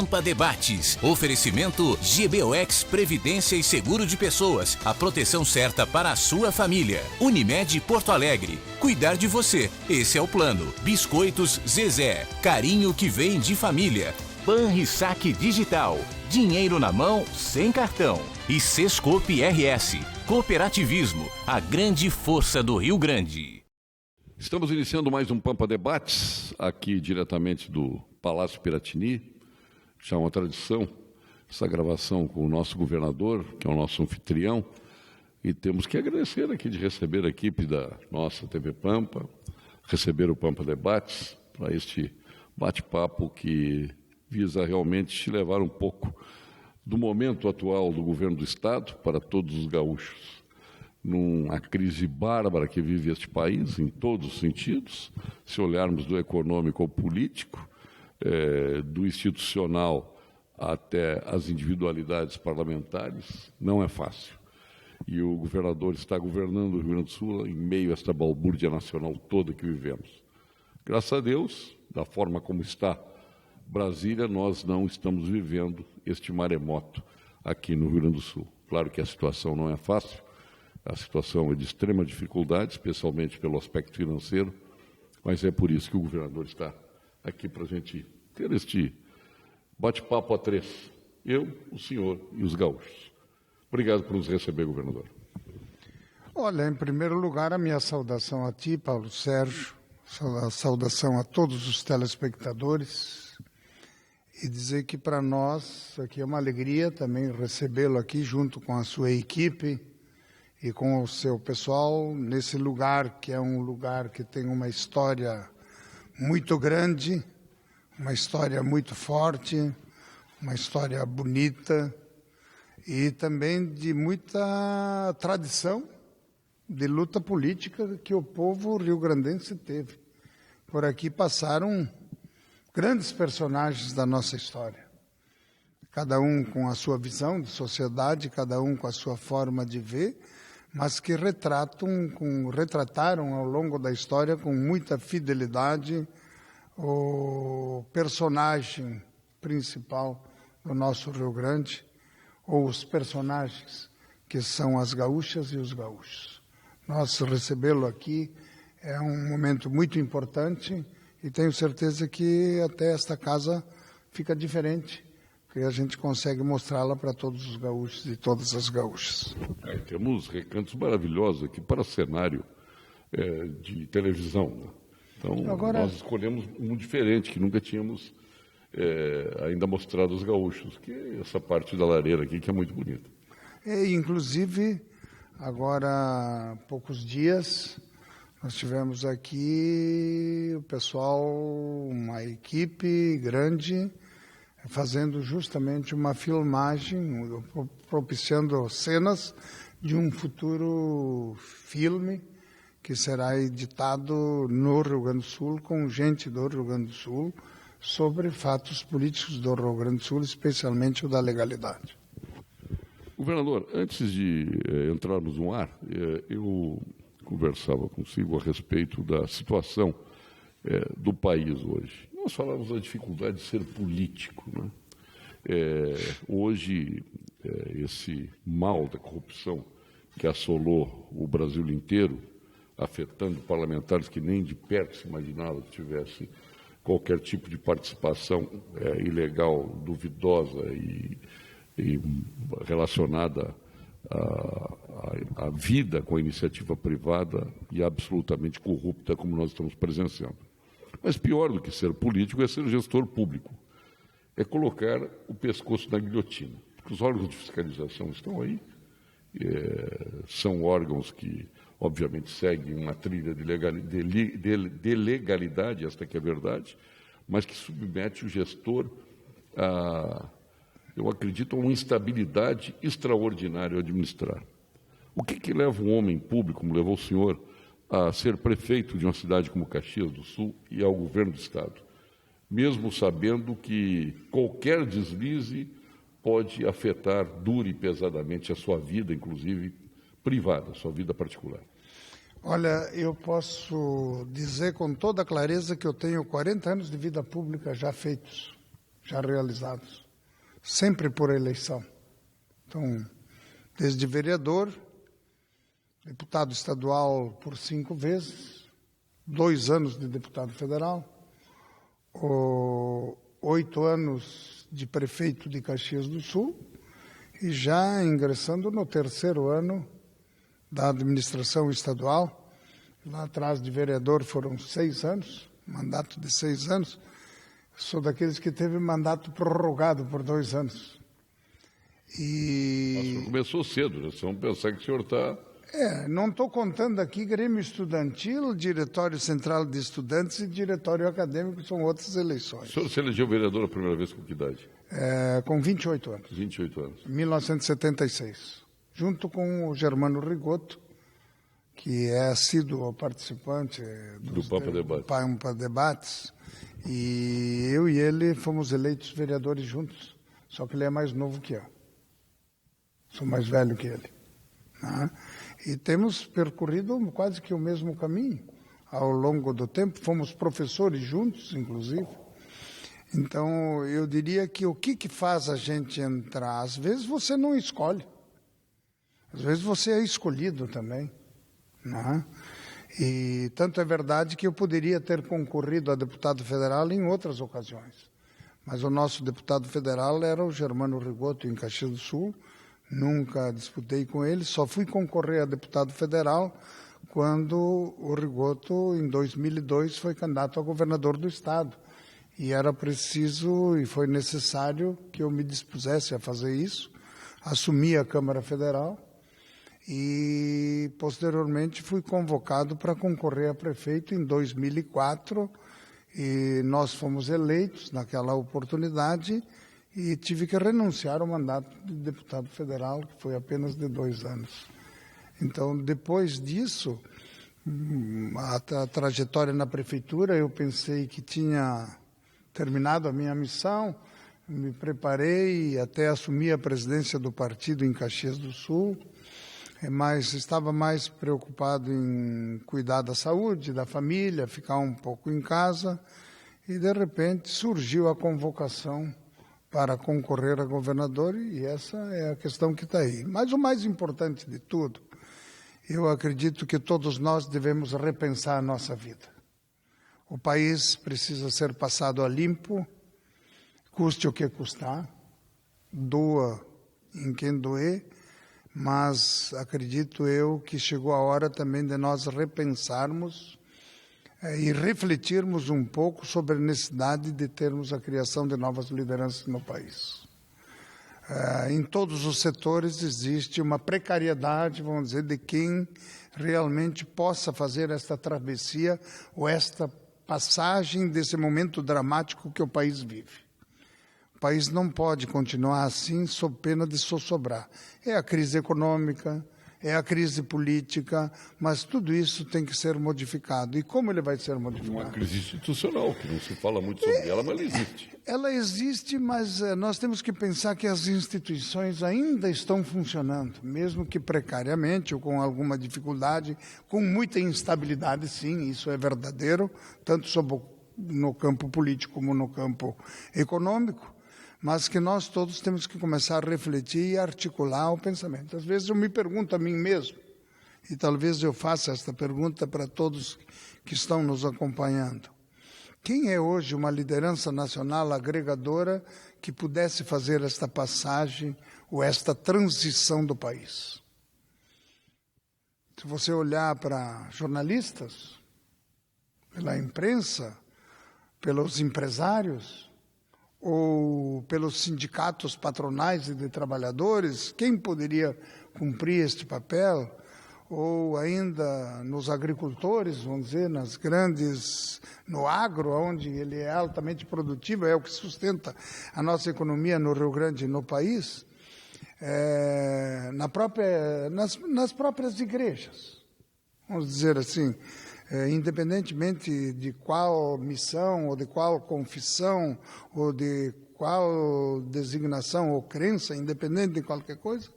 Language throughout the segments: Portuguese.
Pampa Debates. Oferecimento GBOX Previdência e Seguro de Pessoas. A proteção certa para a sua família. Unimed Porto Alegre. Cuidar de você. Esse é o plano. Biscoitos Zezé. Carinho que vem de família. Banrisac Digital. Dinheiro na mão, sem cartão. E Sescope RS. Cooperativismo. A grande força do Rio Grande. Estamos iniciando mais um Pampa Debates, aqui diretamente do Palácio Piratini. Já é uma tradição, essa gravação com o nosso governador, que é o nosso anfitrião. E temos que agradecer aqui de receber a equipe da nossa TV Pampa, receber o Pampa Debates para este bate-papo que visa realmente te levar um pouco do momento atual do governo do Estado para todos os gaúchos. Numa crise bárbara que vive este país, em todos os sentidos, se olharmos do econômico ao político, do institucional até as individualidades parlamentares, não é fácil. E o governador está governando o Rio Grande do Sul em meio a esta balbúrdia nacional toda que vivemos. Graças a Deus, da forma como está Brasília, nós não estamos vivendo este maremoto aqui no Rio Grande do Sul. Claro que a situação não é fácil, a situação é de extrema dificuldade, especialmente pelo aspecto financeiro, mas é por isso que o governador está aqui para a gente ter este bate-papo a três, eu, o senhor e os gaúchos. Obrigado por nos receber, governador. Olha, em primeiro lugar, a minha saudação a ti, Paulo Sérgio, a saudação a todos os telespectadores, e dizer que para nós aqui é uma alegria também recebê-lo aqui junto com a sua equipe e com o seu pessoal nesse lugar que é um lugar que tem uma história muito grande, uma história muito forte, uma história bonita e também de muita tradição de luta política que o povo rio-grandense teve. Por aqui passaram grandes personagens da nossa história, cada um com a sua visão de sociedade, cada um com a sua forma de ver, mas que retrataram ao longo da história com muita fidelidade o personagem principal do nosso Rio Grande, ou os personagens que são as gaúchas e os gaúchos. Nós recebê-lo aqui é um momento muito importante e tenho certeza que até esta casa fica diferente, porque a gente consegue mostrá-la para todos os gaúchos e todas as gaúchas. Temos recantos maravilhosos aqui para cenário de televisão, né? Então, agora, nós escolhemos um diferente, que nunca tínhamos ainda mostrado aos gaúchos, que é essa parte da lareira aqui, que é muito bonita. Inclusive, agora há poucos dias, nós tivemos aqui o pessoal, uma equipe grande, fazendo justamente uma filmagem, propiciando cenas de um futuro filme que será editado no Rio Grande do Sul, com gente do Rio Grande do Sul, sobre fatos políticos do Rio Grande do Sul, especialmente o da legalidade. Governador, antes de entrarmos no ar, eu conversava consigo a respeito da situação do país hoje. Nós falamos da dificuldade de ser político, né? Hoje, esse mal da corrupção que assolou o Brasil inteiro, afetando parlamentares que nem de perto se imaginava que tivesse qualquer tipo de participação ilegal, duvidosa e relacionada à vida com a iniciativa privada e absolutamente corrupta como nós estamos presenciando. Mas pior do que ser político é ser gestor público, é colocar o pescoço na guilhotina, porque os órgãos de fiscalização estão aí, são órgãos que obviamente seguem uma trilha de legalidade, esta que é a verdade, mas que submete o gestor a, eu acredito, a uma instabilidade extraordinária a administrar. O que leva um homem público, como levou o senhor, a ser prefeito de uma cidade como Caxias do Sul e ao governo do Estado, mesmo sabendo que qualquer deslize pode afetar dura e pesadamente a sua vida, inclusive privada, a sua vida particular? Olha, eu posso dizer com toda clareza que eu tenho 40 anos de vida pública já feitos. já realizados, sempre por eleição. Então, desde vereador, deputado estadual por 5 vezes, 2 anos de deputado federal, 8 anos de prefeito de Caxias do Sul e já ingressando no 3º ano da administração estadual. Lá atrás de vereador foram 6 anos, mandato de 6 anos. Sou daqueles que teve mandato prorrogado por 2 anos. Mas o senhor começou cedo, né? Vamos pensar que o senhor está... Não estou contando aqui Grêmio Estudantil, Diretório Central de Estudantes e Diretório Acadêmico, são outras eleições. O senhor se elegeu vereador a primeira vez com que idade? Com 28 anos. 28 anos. 1976. Junto com o Germano Rigoto, que é assíduo participante do Pampa Debates. E eu e ele fomos eleitos vereadores juntos, só que ele é mais novo que eu. Sou mais velho que ele. E temos percorrido quase que o mesmo caminho ao longo do tempo. Fomos professores juntos, inclusive. Então, eu diria que o que faz a gente entrar? Às vezes você não escolhe. Às vezes você é escolhido também. E tanto é verdade que eu poderia ter concorrido a deputado federal em outras ocasiões. Mas o nosso deputado federal era o Germano Rigoto, em Caxias do Sul. Nunca disputei com ele, só fui concorrer a deputado federal quando o Rigoto, em 2002, foi candidato a governador do Estado. E era preciso e foi necessário que eu me dispusesse a fazer isso. Assumi a Câmara Federal e, posteriormente, fui convocado para concorrer a prefeito em 2004. E nós fomos eleitos naquela oportunidade e tive que renunciar ao mandato de deputado federal, que foi apenas de 2 anos. Então, depois disso, a trajetória na prefeitura, eu pensei que tinha terminado a minha missão, me preparei e até assumi a presidência do partido em Caxias do Sul, mas estava mais preocupado em cuidar da saúde, da família, ficar um pouco em casa, e de repente surgiu a convocação para concorrer a governador, e essa é a questão que está aí. Mas o mais importante de tudo, eu acredito que todos nós devemos repensar a nossa vida. O país precisa ser passado a limpo, custe o que custar, doa em quem doer, mas acredito eu que chegou a hora também de nós repensarmos e refletirmos um pouco sobre a necessidade de termos a criação de novas lideranças no país. Em todos os setores existe uma precariedade, vamos dizer, de quem realmente possa fazer esta travessia ou esta passagem desse momento dramático que o país vive. O país não pode continuar assim sob pena de sossobrar. É a crise econômica, é a crise política, mas tudo isso tem que ser modificado. E como ele vai ser modificado? Uma crise institucional, que não se fala muito sobre ela, mas ela existe. Ela existe, mas nós temos que pensar que as instituições ainda estão funcionando, mesmo que precariamente ou com alguma dificuldade, com muita instabilidade, sim, isso é verdadeiro, tanto no campo político como no campo econômico, mas que nós todos temos que começar a refletir e articular o pensamento. Às vezes eu me pergunto a mim mesmo, e talvez eu faça esta pergunta para todos que estão nos acompanhando. Quem é hoje uma liderança nacional agregadora que pudesse fazer esta passagem ou esta transição do país? Se você olhar para jornalistas, pela imprensa, pelos empresários, ou pelos sindicatos patronais e de trabalhadores, quem poderia cumprir este papel? Ou ainda nos agricultores, vamos dizer, no agro, onde ele é altamente produtivo, é o que sustenta a nossa economia no Rio Grande e no país, nas próprias igrejas, vamos dizer assim. Independentemente de qual missão, ou de qual confissão, ou de qual designação ou crença, independente de qualquer coisa,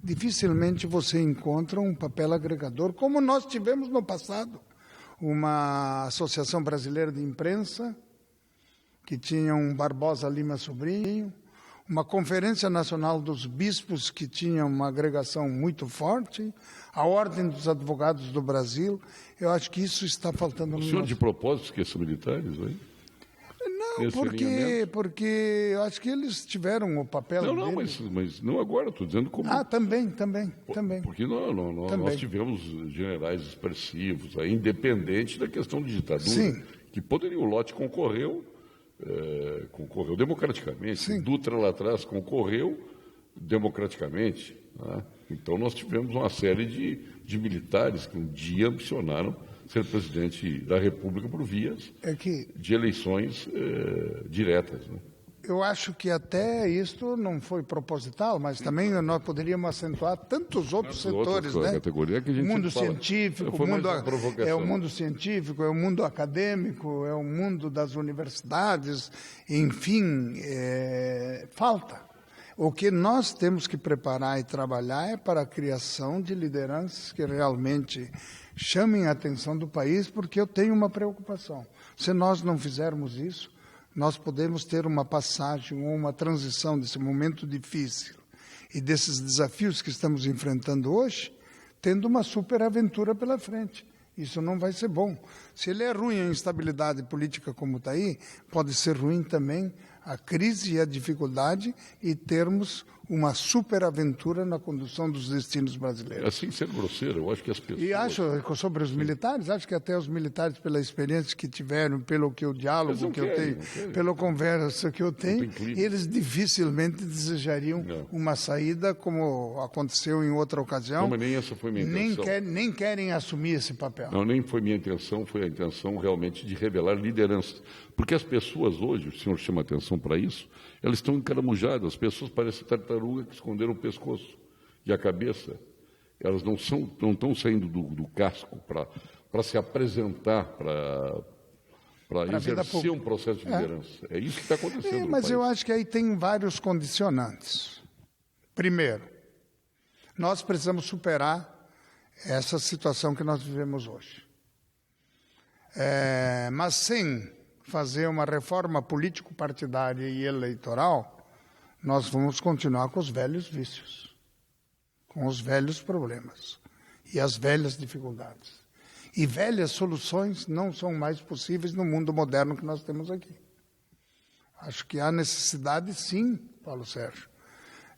dificilmente você encontra um papel agregador, como nós tivemos no passado. Uma Associação Brasileira de Imprensa, que tinha um Barbosa Lima Sobrinho, uma Conferência Nacional dos Bispos, que tinha uma agregação muito forte, a Ordem dos Advogados do Brasil. Eu acho que isso está faltando no O senhor, nosso... de propósito, esqueceu militares, aí? Não, porque eu acho que eles tiveram o papel Não, deles. mas não agora, estou dizendo como... Também. Porque nós tivemos generais expressivos, aí, independente da questão de ditadura, Sim. que poderiam, o Lott concorreu democraticamente, Sim. Dutra lá atrás concorreu democraticamente. Né? Então nós tivemos uma série de militares que um dia ambicionaram ser presidente da República por vias de eleições diretas. Né? Eu acho que até isto não foi proposital, mas também nós poderíamos acentuar tantos outros setores, né? Categoria que a gente o mundo fala. científico, o mundo científico, é o mundo acadêmico, é o mundo das universidades, enfim, falta. O que nós temos que preparar e trabalhar é para a criação de lideranças que realmente chamem a atenção do país, porque eu tenho uma preocupação. Se nós não fizermos isso, nós podemos ter uma passagem ou uma transição desse momento difícil e desses desafios que estamos enfrentando hoje, tendo uma superaventura pela frente. Isso não vai ser bom. Se ele é ruim a instabilidade política como está aí, pode ser ruim também a crise e a dificuldade e termos uma superaventura na condução dos destinos brasileiros. Assim, sendo grosseiro, eu acho que as pessoas... E acho, sobre os militares, acho que até os militares, pela experiência que tiveram, pelo que o diálogo que eu tenho, pela conversa que eu tenho, eles dificilmente desejariam uma saída como aconteceu em outra ocasião. Não, mas nem essa foi minha intenção. Nem querem assumir esse papel. Não, nem foi minha intenção, foi a intenção realmente de revelar lideranças. Porque as pessoas hoje, o senhor chama atenção para isso, elas estão encaramujadas, as pessoas parecem tartaruga que esconderam o pescoço e a cabeça. Elas não estão saindo do casco para se apresentar, para exercer um processo de liderança. É isso que está acontecendo no mas país. eu acho que aí tem vários condicionantes. Primeiro, nós precisamos superar essa situação que nós vivemos hoje. Mas sem fazer uma reforma político-partidária e eleitoral, nós vamos continuar com os velhos vícios, com os velhos problemas e as velhas dificuldades. E velhas soluções não são mais possíveis no mundo moderno que nós temos aqui. Acho que há necessidade, sim, Paulo Sérgio,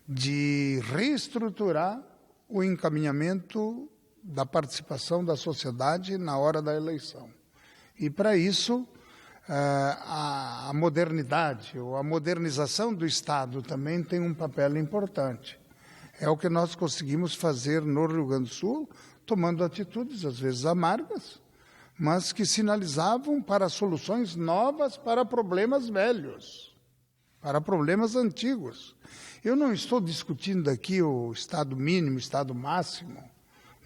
de reestruturar o encaminhamento da participação da sociedade na hora da eleição. E, para isso, a modernidade ou a modernização do Estado também tem um papel importante. É o que nós conseguimos fazer no Rio Grande do Sul, tomando atitudes, às vezes amargas, mas que sinalizavam para soluções novas para problemas velhos, para problemas antigos. Eu não estou discutindo aqui o Estado mínimo, Estado máximo,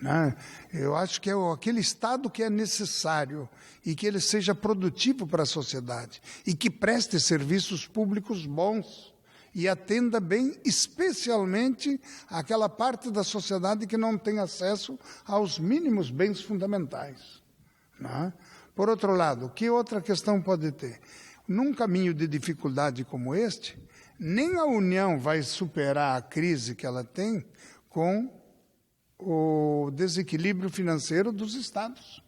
né? Eu acho que é aquele Estado que é necessário e que ele seja produtivo para a sociedade e que preste serviços públicos bons e atenda bem, especialmente aquela parte da sociedade que não tem acesso aos mínimos bens fundamentais, né? Por outro lado, que outra questão pode ter? Num caminho de dificuldade como este, nem a União vai superar a crise que ela tem com o desequilíbrio financeiro dos estados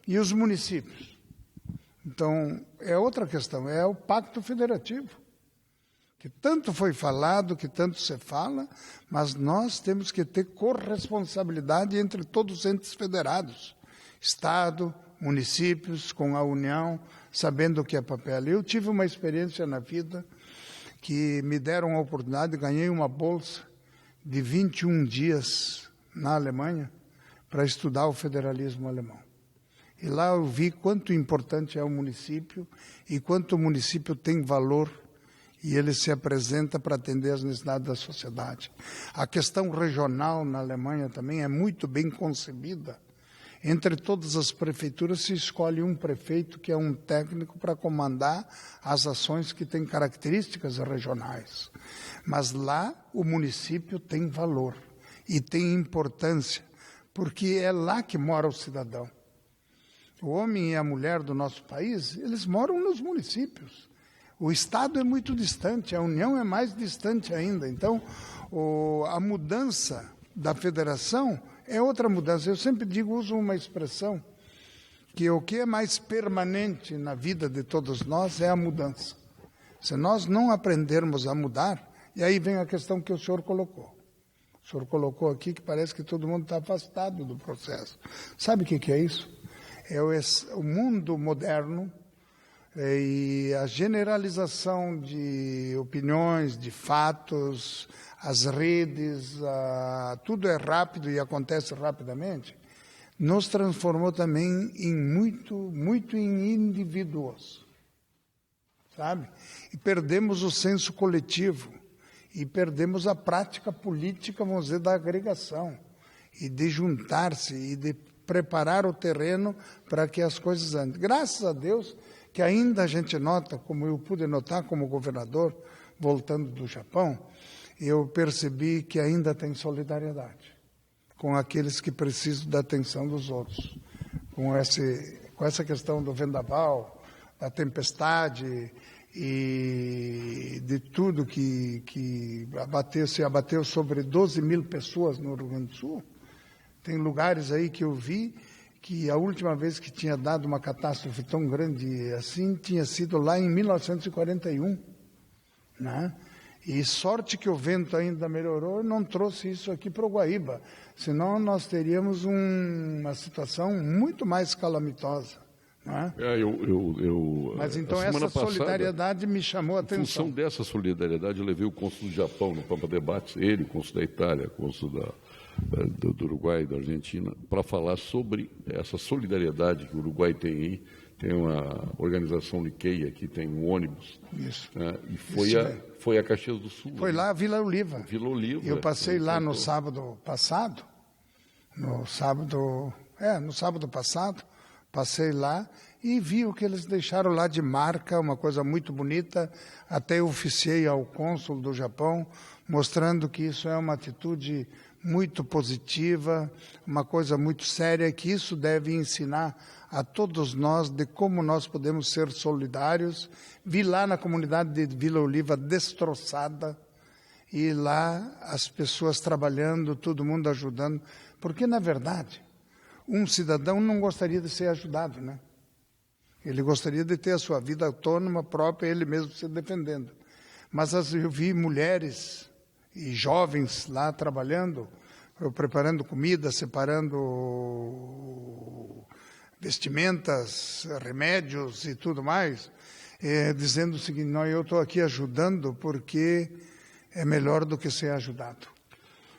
e os municípios. Então, é outra questão, é o Pacto Federativo, que tanto foi falado, que tanto se fala, mas nós temos que ter corresponsabilidade entre todos os entes federados, Estado, municípios, com a União, sabendo o que é papel. Eu tive uma experiência na vida que me deram a oportunidade, ganhei uma bolsa de 21 dias na Alemanha para estudar o federalismo alemão. E lá eu vi quanto importante é o município e quanto o município tem valor e ele se apresenta para atender às necessidades da sociedade. A questão regional na Alemanha também é muito bem concebida. Entre todas as prefeituras se escolhe um prefeito que é um técnico para comandar as ações que têm características regionais. Mas lá o município tem valor e tem importância, porque é lá que mora o cidadão. O homem e a mulher do nosso país, eles moram nos municípios. O Estado é muito distante, a União é mais distante ainda. Então, a mudança da federação é outra mudança. Eu sempre digo, uso uma expressão, que o que é mais permanente na vida de todos nós é a mudança. Se nós não aprendermos a mudar, e aí vem a questão que o senhor colocou. O senhor colocou aqui que parece que todo mundo está afastado do processo. Sabe o que é isso? É o mundo moderno e a generalização de opiniões, de fatos, as redes, tudo é rápido e acontece rapidamente, nos transformou também em muito em indivíduos, sabe? E perdemos o senso coletivo e perdemos a prática política, vamos dizer, da agregação e de juntar-se e de preparar o terreno para que as coisas andem. Graças a Deus que ainda a gente nota, como eu pude notar como governador, voltando do Japão, eu percebi que ainda tem solidariedade com aqueles que precisam da atenção dos outros. Com essa questão do vendaval, da tempestade e de tudo que se abateu sobre 12 mil pessoas no Rio Grande do Sul. Tem lugares aí que eu vi que a última vez que tinha dado uma catástrofe tão grande assim tinha sido lá em 1941, né? E sorte que o vento ainda melhorou e não trouxe isso aqui para o Guaíba, senão nós teríamos uma situação muito mais calamitosa. Né? Mas então essa solidariedade me chamou a atenção. Em função dessa solidariedade, eu levei o cônsul do Japão no Pampa Debates, ele, o cônsul da Itália, o cônsul do Uruguai e da Argentina, para falar sobre essa solidariedade que o Uruguai tem aí. Tem uma organização Nikkei aqui, tem um ônibus. Isso. Né? E foi a Caxias do Sul. Foi lá a Vila Oliva. Vila Oliva. Eu passei lá no sábado passado. No sábado passado, passei lá e vi o que eles deixaram lá de marca, uma coisa muito bonita. Até oficiei ao cônsul do Japão, mostrando que isso é uma atitude muito positiva, uma coisa muito séria, que isso deve ensinar a todos nós de como nós podemos ser solidários. Vi lá na comunidade de Vila Oliva destroçada, e lá as pessoas trabalhando, todo mundo ajudando, porque, na verdade, um cidadão não gostaria de ser ajudado, né? Ele gostaria de ter a sua vida autônoma própria, ele mesmo se defendendo. Mas eu vi mulheres e jovens lá trabalhando, preparando comida, separando vestimentas, remédios e tudo mais, dizendo o seguinte: não, eu estou aqui ajudando porque é melhor do que ser ajudado.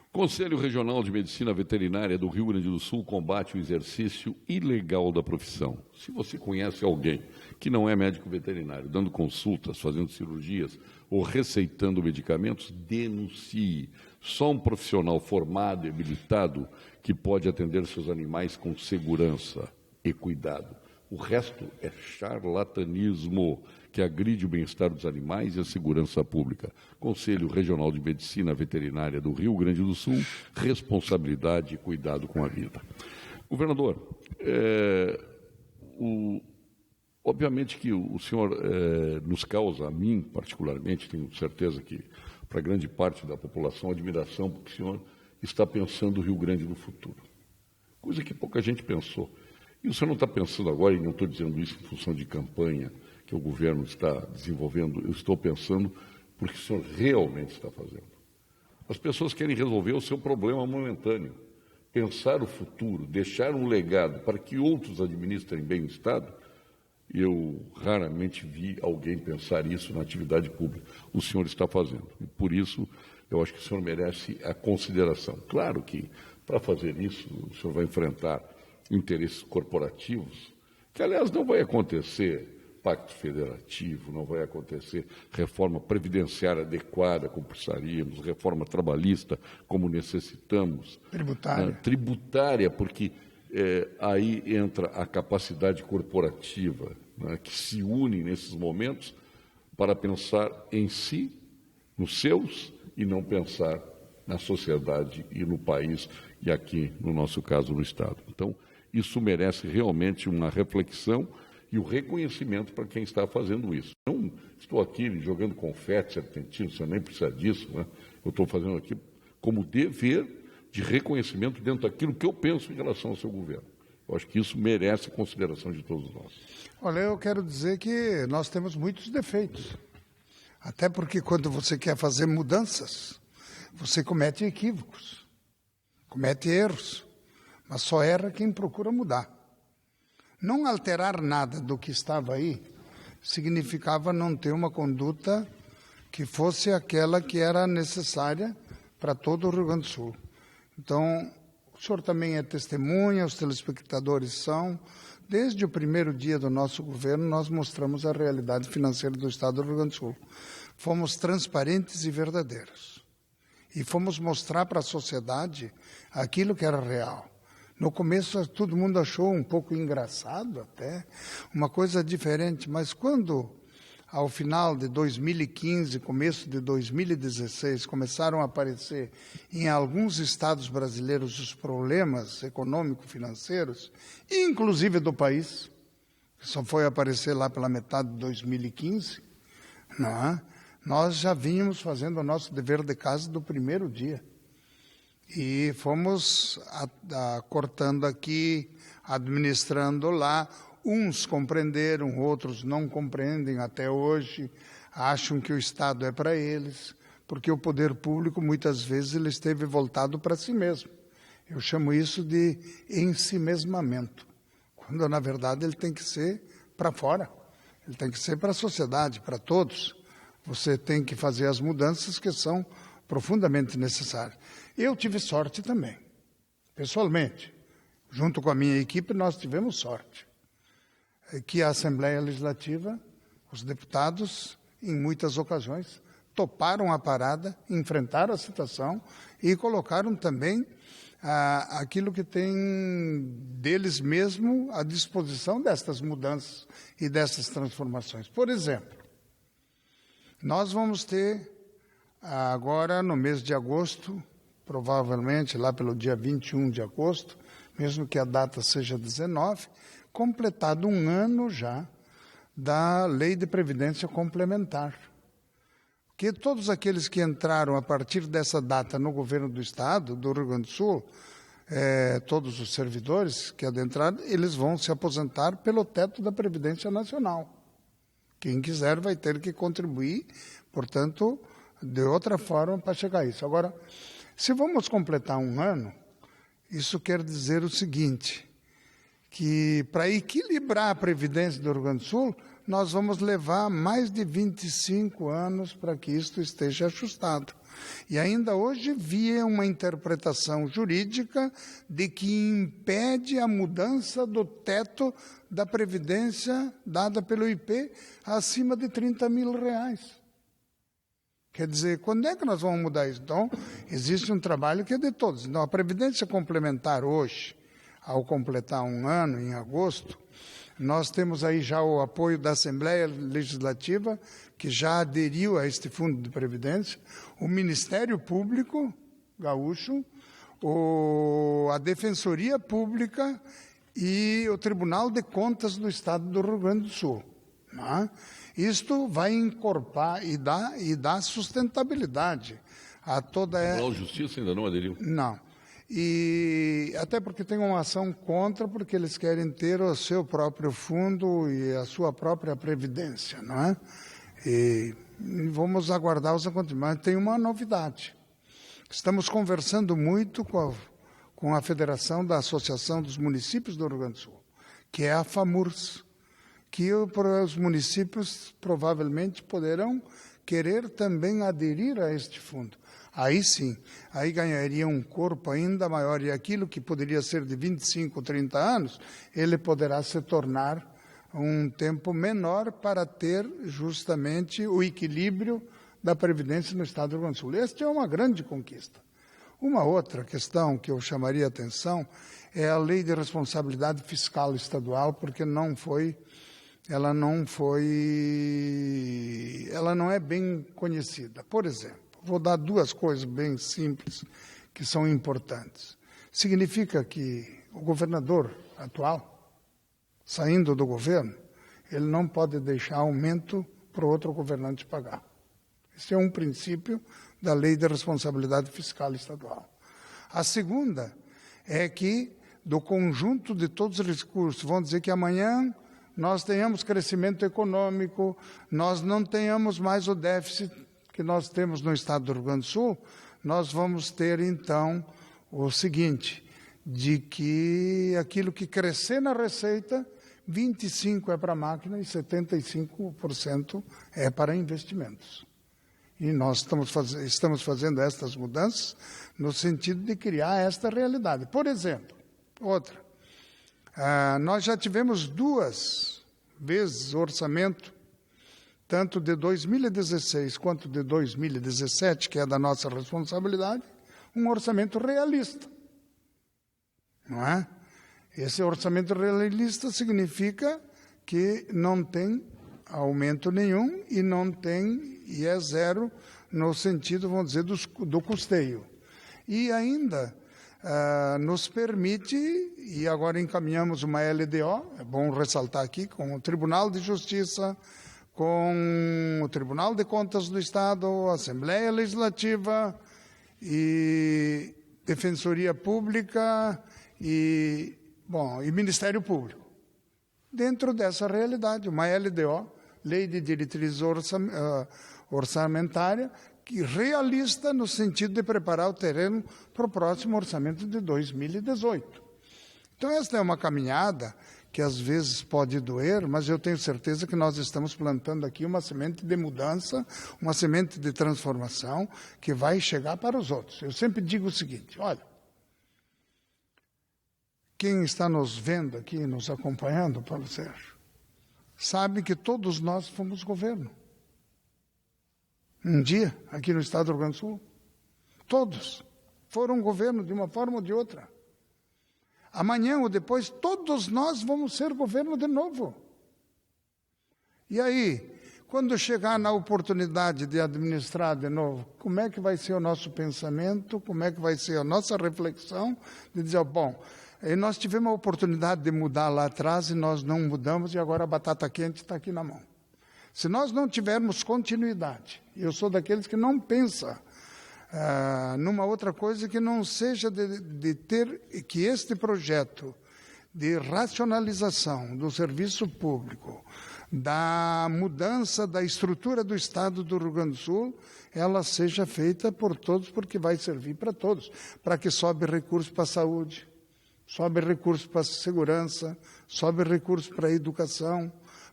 Conselho Regional de Medicina Veterinária do Rio Grande do Sul combate o exercício ilegal da profissão. Se você conhece alguém que não é médico veterinário, dando consultas, fazendo cirurgias ou receitando medicamentos, denuncie. Só um profissional formado e habilitado que pode atender seus animais com segurança e cuidado. O resto é charlatanismo que agride o bem-estar dos animais e a segurança pública. Conselho Regional de Medicina Veterinária do Rio Grande do Sul, responsabilidade e cuidado com a vida. Governador, obviamente que o senhor nos causa, a mim particularmente, tenho certeza que para grande parte da população, admiração, porque o senhor está pensando o Rio Grande no futuro. Coisa que pouca gente pensou. E o senhor não está pensando agora, e não estou dizendo isso em função de campanha que o governo está desenvolvendo, eu estou pensando porque o senhor realmente está fazendo. As pessoas querem resolver o seu problema momentâneo, pensar o futuro, deixar um legado para que outros administrem bem o Estado. Eu raramente vi alguém pensar isso na atividade pública. O senhor está fazendo. E por isso, eu acho que o senhor merece a consideração. Claro que, para fazer isso, o senhor vai enfrentar interesses corporativos, que, aliás, não vai acontecer pacto federativo, não vai acontecer reforma previdenciária adequada, como precisaríamos, reforma trabalhista, como necessitamos. Tributária, porque aí entra a capacidade corporativa, né, que se une nesses momentos para pensar em si, nos seus, e não pensar na sociedade e no país, e aqui, no nosso caso, no Estado. Então, Isso merece realmente uma reflexão e o reconhecimento para quem está fazendo isso. Não estou aqui jogando confete serpentino, você nem precisa disso, né? Eu estou fazendo aqui como dever de reconhecimento dentro daquilo que eu penso em relação ao seu governo. Eu acho que isso merece consideração de todos nós. Olha, eu quero dizer que nós temos muitos defeitos. Até porque quando você quer fazer mudanças, você comete equívocos, comete erros, mas só erra quem procura mudar. Não alterar nada do que estava aí significava não ter uma conduta que fosse aquela que era necessária para todo o Rio Grande do Sul. Então, o senhor também é testemunha, os telespectadores são. Desde o primeiro dia do nosso governo, nós mostramos a realidade financeira do Estado do Rio Grande do Sul. Fomos transparentes e verdadeiros. E fomos mostrar para a sociedade aquilo que era real. No começo, todo mundo achou um pouco engraçado até, uma coisa diferente, mas quando, ao final de 2015, começo de 2016, começaram a aparecer em alguns estados brasileiros os problemas econômico-financeiros, inclusive do país, que só foi aparecer lá pela metade de 2015, não é? Nós já vínhamos fazendo o nosso dever de casa do primeiro dia. E fomos cortando aqui, administrando lá. Uns compreenderam, outros não compreendem até hoje, acham que o Estado é para eles, porque o poder público, muitas vezes, ele esteve voltado para si mesmo. Eu chamo isso de ensimesmamento, quando, na verdade, ele tem que ser para fora, ele tem que ser para a sociedade, para todos. Você tem que fazer as mudanças que são profundamente necessárias. Eu tive sorte também, pessoalmente. Junto com a minha equipe, nós tivemos sorte. Que a Assembleia Legislativa, os deputados, em muitas ocasiões, toparam a parada, enfrentaram a situação e colocaram também aquilo que tem deles mesmo à disposição destas mudanças e dessas transformações. Por exemplo, nós vamos ter agora, no mês de agosto, provavelmente lá pelo dia 21 de agosto, mesmo que a data seja 19, completado um ano já da Lei de Previdência Complementar. Que todos aqueles que entraram a partir dessa data no governo do Estado, do Rio Grande do Sul, todos os servidores que adentraram, eles vão se aposentar pelo teto da Previdência Nacional. Quem quiser vai ter que contribuir, portanto, de outra forma para chegar a isso. Agora, se vamos completar um ano, isso quer dizer o seguinte, que para equilibrar a Previdência do Rio Grande do Sul, nós vamos levar mais de 25 anos para que isto esteja ajustado. E ainda hoje via uma interpretação jurídica de que impede a mudança do teto da Previdência dada pelo IP acima de R$30 mil. Quer dizer, quando é que nós vamos mudar isso? Então, existe um trabalho que é de todos. Então, a Previdência Complementar hoje, ao completar um ano, em agosto, nós temos aí já o apoio da Assembleia Legislativa, que já aderiu a este Fundo de Previdência, o Ministério Público Gaúcho, a Defensoria Pública e o Tribunal de Contas do Estado do Rio Grande do Sul. Né? Isto vai encorpar e dar sustentabilidade a toda essa... A Justiça ainda não aderiu? Não. E até porque tem uma ação contra, porque eles querem ter o seu próprio fundo e a sua própria previdência, não é? E vamos aguardar os acontecimentos. Mas tem uma novidade. Estamos conversando muito com a Federação da Associação dos Municípios do Rio Grande do Sul, que é a FAMURS, que os municípios provavelmente poderão querer também aderir a este fundo. Aí sim, aí ganharia um corpo ainda maior e aquilo que poderia ser de 25, 30 anos, ele poderá se tornar um tempo menor para ter justamente o equilíbrio da Previdência no Estado do Rio Grande do Sul. Esta é uma grande conquista. Uma outra questão que eu chamaria a atenção é a Lei de Responsabilidade Fiscal Estadual, porque ela não é bem conhecida. Por exemplo, vou dar duas coisas bem simples que são importantes. Significa que o governador atual, saindo do governo, ele não pode deixar aumento para o outro governante pagar. Esse é um princípio da Lei de Responsabilidade Fiscal Estadual. A segunda é que, do conjunto de todos os recursos, vão dizer que amanhã nós tenhamos crescimento econômico, nós não tenhamos mais o déficit que nós temos no estado do Rio Grande do Sul, nós vamos ter, então, o seguinte, de que aquilo que crescer na receita, 25% é para a máquina e 75% é para investimentos. E nós estamos fazendo estas mudanças no sentido de criar esta realidade. Por exemplo, outra, nós já tivemos 2 vezes o orçamento, tanto de 2016 quanto de 2017, que é da nossa responsabilidade, um orçamento realista. Não é? Esse orçamento realista significa que não tem aumento nenhum e é zero no sentido, vamos dizer, do custeio. E ainda nos permite, e agora encaminhamos uma LDO, é bom ressaltar aqui, com o Tribunal de Justiça, com o Tribunal de Contas do Estado, Assembleia Legislativa e Defensoria Pública e Ministério Público. Dentro dessa realidade, uma LDO, Lei de Diretrizes Orçamentária, que realista no sentido de preparar o terreno para o próximo orçamento de 2018. Então, esta é uma caminhada que às vezes pode doer, mas eu tenho certeza que nós estamos plantando aqui uma semente de mudança, uma semente de transformação que vai chegar para os outros. Eu sempre digo o seguinte, olha, quem está nos vendo aqui, nos acompanhando, Paulo Sérgio, sabe que todos nós fomos governo. Um dia, aqui no estado do Rio Grande do Sul, todos foram governo de uma forma ou de outra. Amanhã ou depois, todos nós vamos ser governo de novo. E aí, quando chegar na oportunidade de administrar de novo, como é que vai ser o nosso pensamento, como é que vai ser a nossa reflexão, de dizer, bom, nós tivemos a oportunidade de mudar lá atrás e nós não mudamos e agora a batata quente está aqui na mão. Se nós não tivermos continuidade, eu sou daqueles que não pensa numa outra coisa que não seja de ter que este projeto de racionalização do serviço público, da mudança da estrutura do Estado do Rio Grande do Sul, ela seja feita por todos, porque vai servir para todos, para que sobe recurso para a saúde, sobe recurso para a segurança, sobe recurso para a educação,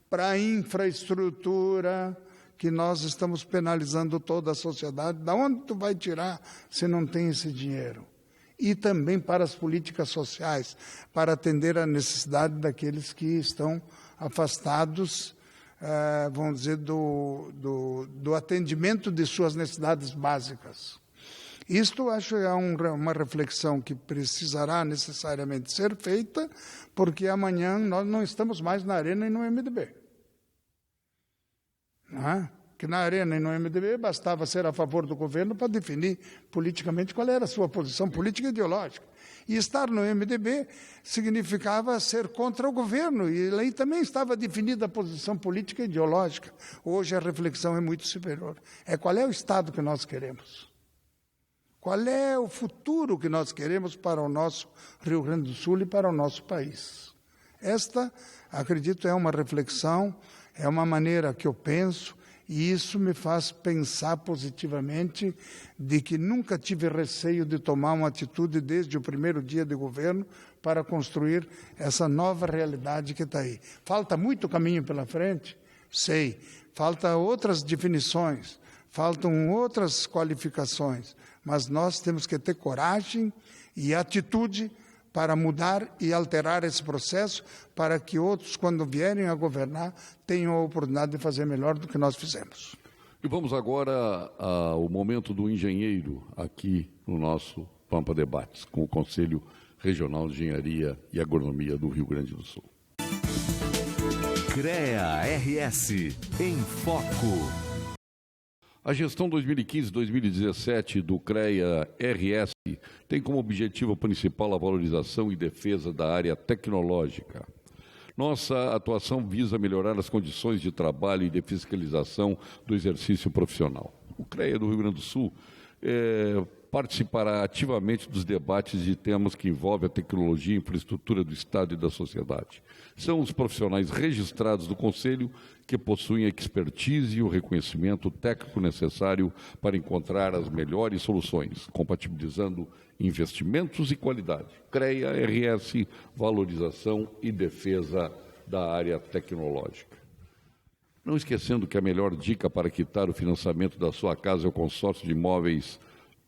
para a infraestrutura, que nós estamos penalizando toda a sociedade. Da onde tu vai tirar se não tem esse dinheiro? E também para as políticas sociais, para atender a necessidade daqueles que estão afastados, vamos dizer, do atendimento de suas necessidades básicas. Isto, acho, é uma reflexão que precisará necessariamente ser feita, porque amanhã nós não estamos mais na Arena e no MDB. Não é? Que na Arena e no MDB bastava ser a favor do governo para definir politicamente qual era a sua posição política e ideológica. E estar no MDB significava ser contra o governo, e aí também estava definida a posição política e ideológica. Hoje a reflexão é muito superior. Qual é o Estado que nós queremos? Qual é o futuro que nós queremos para o nosso Rio Grande do Sul e para o nosso país? Esta, acredito, é uma reflexão, é uma maneira que eu penso, e isso me faz pensar positivamente de que nunca tive receio de tomar uma atitude desde o primeiro dia de governo para construir essa nova realidade que está aí. Falta muito caminho pela frente? Sei. Falta outras definições, faltam outras qualificações, mas nós temos que ter coragem e atitude para mudar e alterar esse processo, para que outros, quando vierem a governar, tenham a oportunidade de fazer melhor do que nós fizemos. E vamos agora ao momento do engenheiro, aqui no nosso Pampa Debates, com o Conselho Regional de Engenharia e Agronomia do Rio Grande do Sul. CREA-RS em Foco. A gestão 2015-2017 do CREA-RS tem como objetivo principal a valorização e defesa da área tecnológica. Nossa atuação visa melhorar as condições de trabalho e de fiscalização do exercício profissional. O CREA do Rio Grande do Sul participará ativamente dos debates de temas que envolvem a tecnologia e infraestrutura do Estado e da sociedade. São os profissionais registrados do Conselho que possuem a expertise e o reconhecimento técnico necessário para encontrar as melhores soluções, compatibilizando investimentos e qualidade. CREA-RS, valorização e defesa da área tecnológica. Não esquecendo que a melhor dica para quitar o financiamento da sua casa é o consórcio de imóveis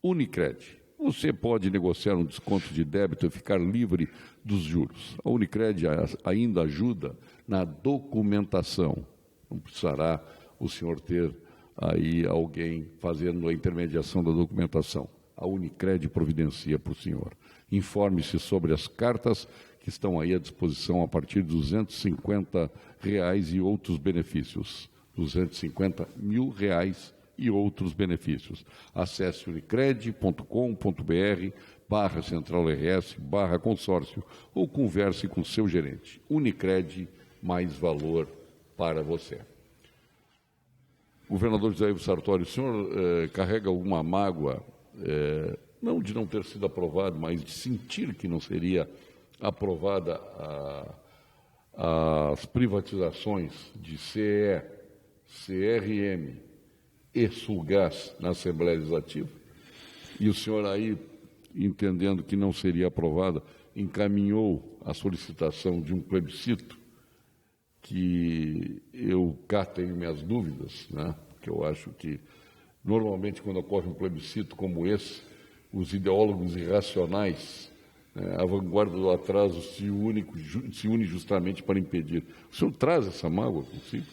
Unicred. Você pode negociar um desconto de débito e ficar livre dos juros. A Unicred ainda ajuda na documentação. Não precisará o senhor ter aí alguém fazendo a intermediação da documentação. A Unicred providencia para o senhor. Informe-se sobre as cartas que estão aí à disposição a partir de R$ 250 e outros benefícios. R$ 250 mil e outros benefícios. Acesse unicred.com.br/centralrs/consórcio ou converse com seu gerente. Unicred, mais valor para você. Governador José Ivo Sartori, o senhor carrega alguma mágoa, não de não ter sido aprovado, mas de sentir que não seria aprovada as privatizações de CE, CRM e Sulgás na Assembleia Legislativa, e o senhor aí, entendendo que não seria aprovada, encaminhou a solicitação de um plebiscito, que eu cá tenho minhas dúvidas, né? Porque eu acho que, normalmente, quando ocorre um plebiscito como esse, os ideólogos irracionais, a vanguarda do atraso se une justamente para impedir. O senhor traz essa mágoa consigo?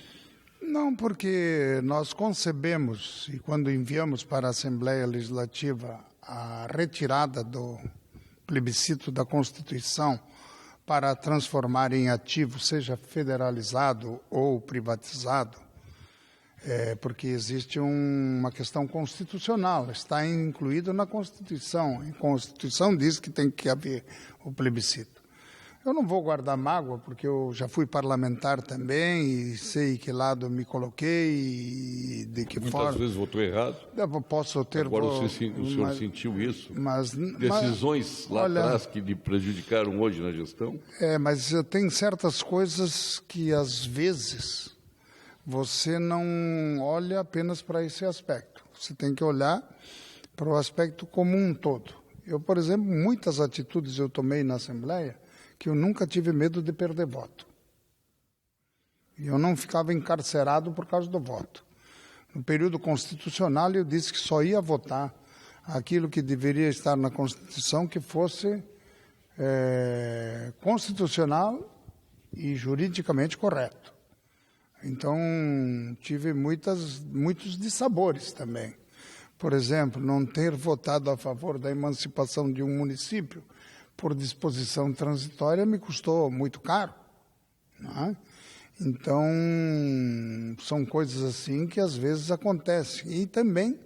Não, porque nós concebemos, e quando enviamos para a Assembleia Legislativa a retirada do plebiscito da Constituição para transformar em ativo, seja federalizado ou privatizado, porque existe uma questão constitucional, está incluído na Constituição. A Constituição diz que tem que haver o plebiscito. Eu não vou guardar mágoa, porque eu já fui parlamentar também e sei que lado me coloquei e de que forma. Muitas vezes votou errado. Eu posso ter. Agora o senhor sentiu isso? Decisões lá atrás que lhe prejudicaram hoje na gestão? Mas tem certas coisas que, às vezes, você não olha apenas para esse aspecto. Você tem que olhar para o aspecto como um todo. Eu, por exemplo, muitas atitudes eu tomei na Assembleia que eu nunca tive medo de perder voto. E eu não ficava encarcerado por causa do voto. No período constitucional, eu disse que só ia votar aquilo que deveria estar na Constituição, que fosse constitucional e juridicamente correto. Então, tive muitos dissabores também. Por exemplo, não ter votado a favor da emancipação de um município por disposição transitória me custou muito caro. Não é? Então, são coisas assim que às vezes acontecem. E também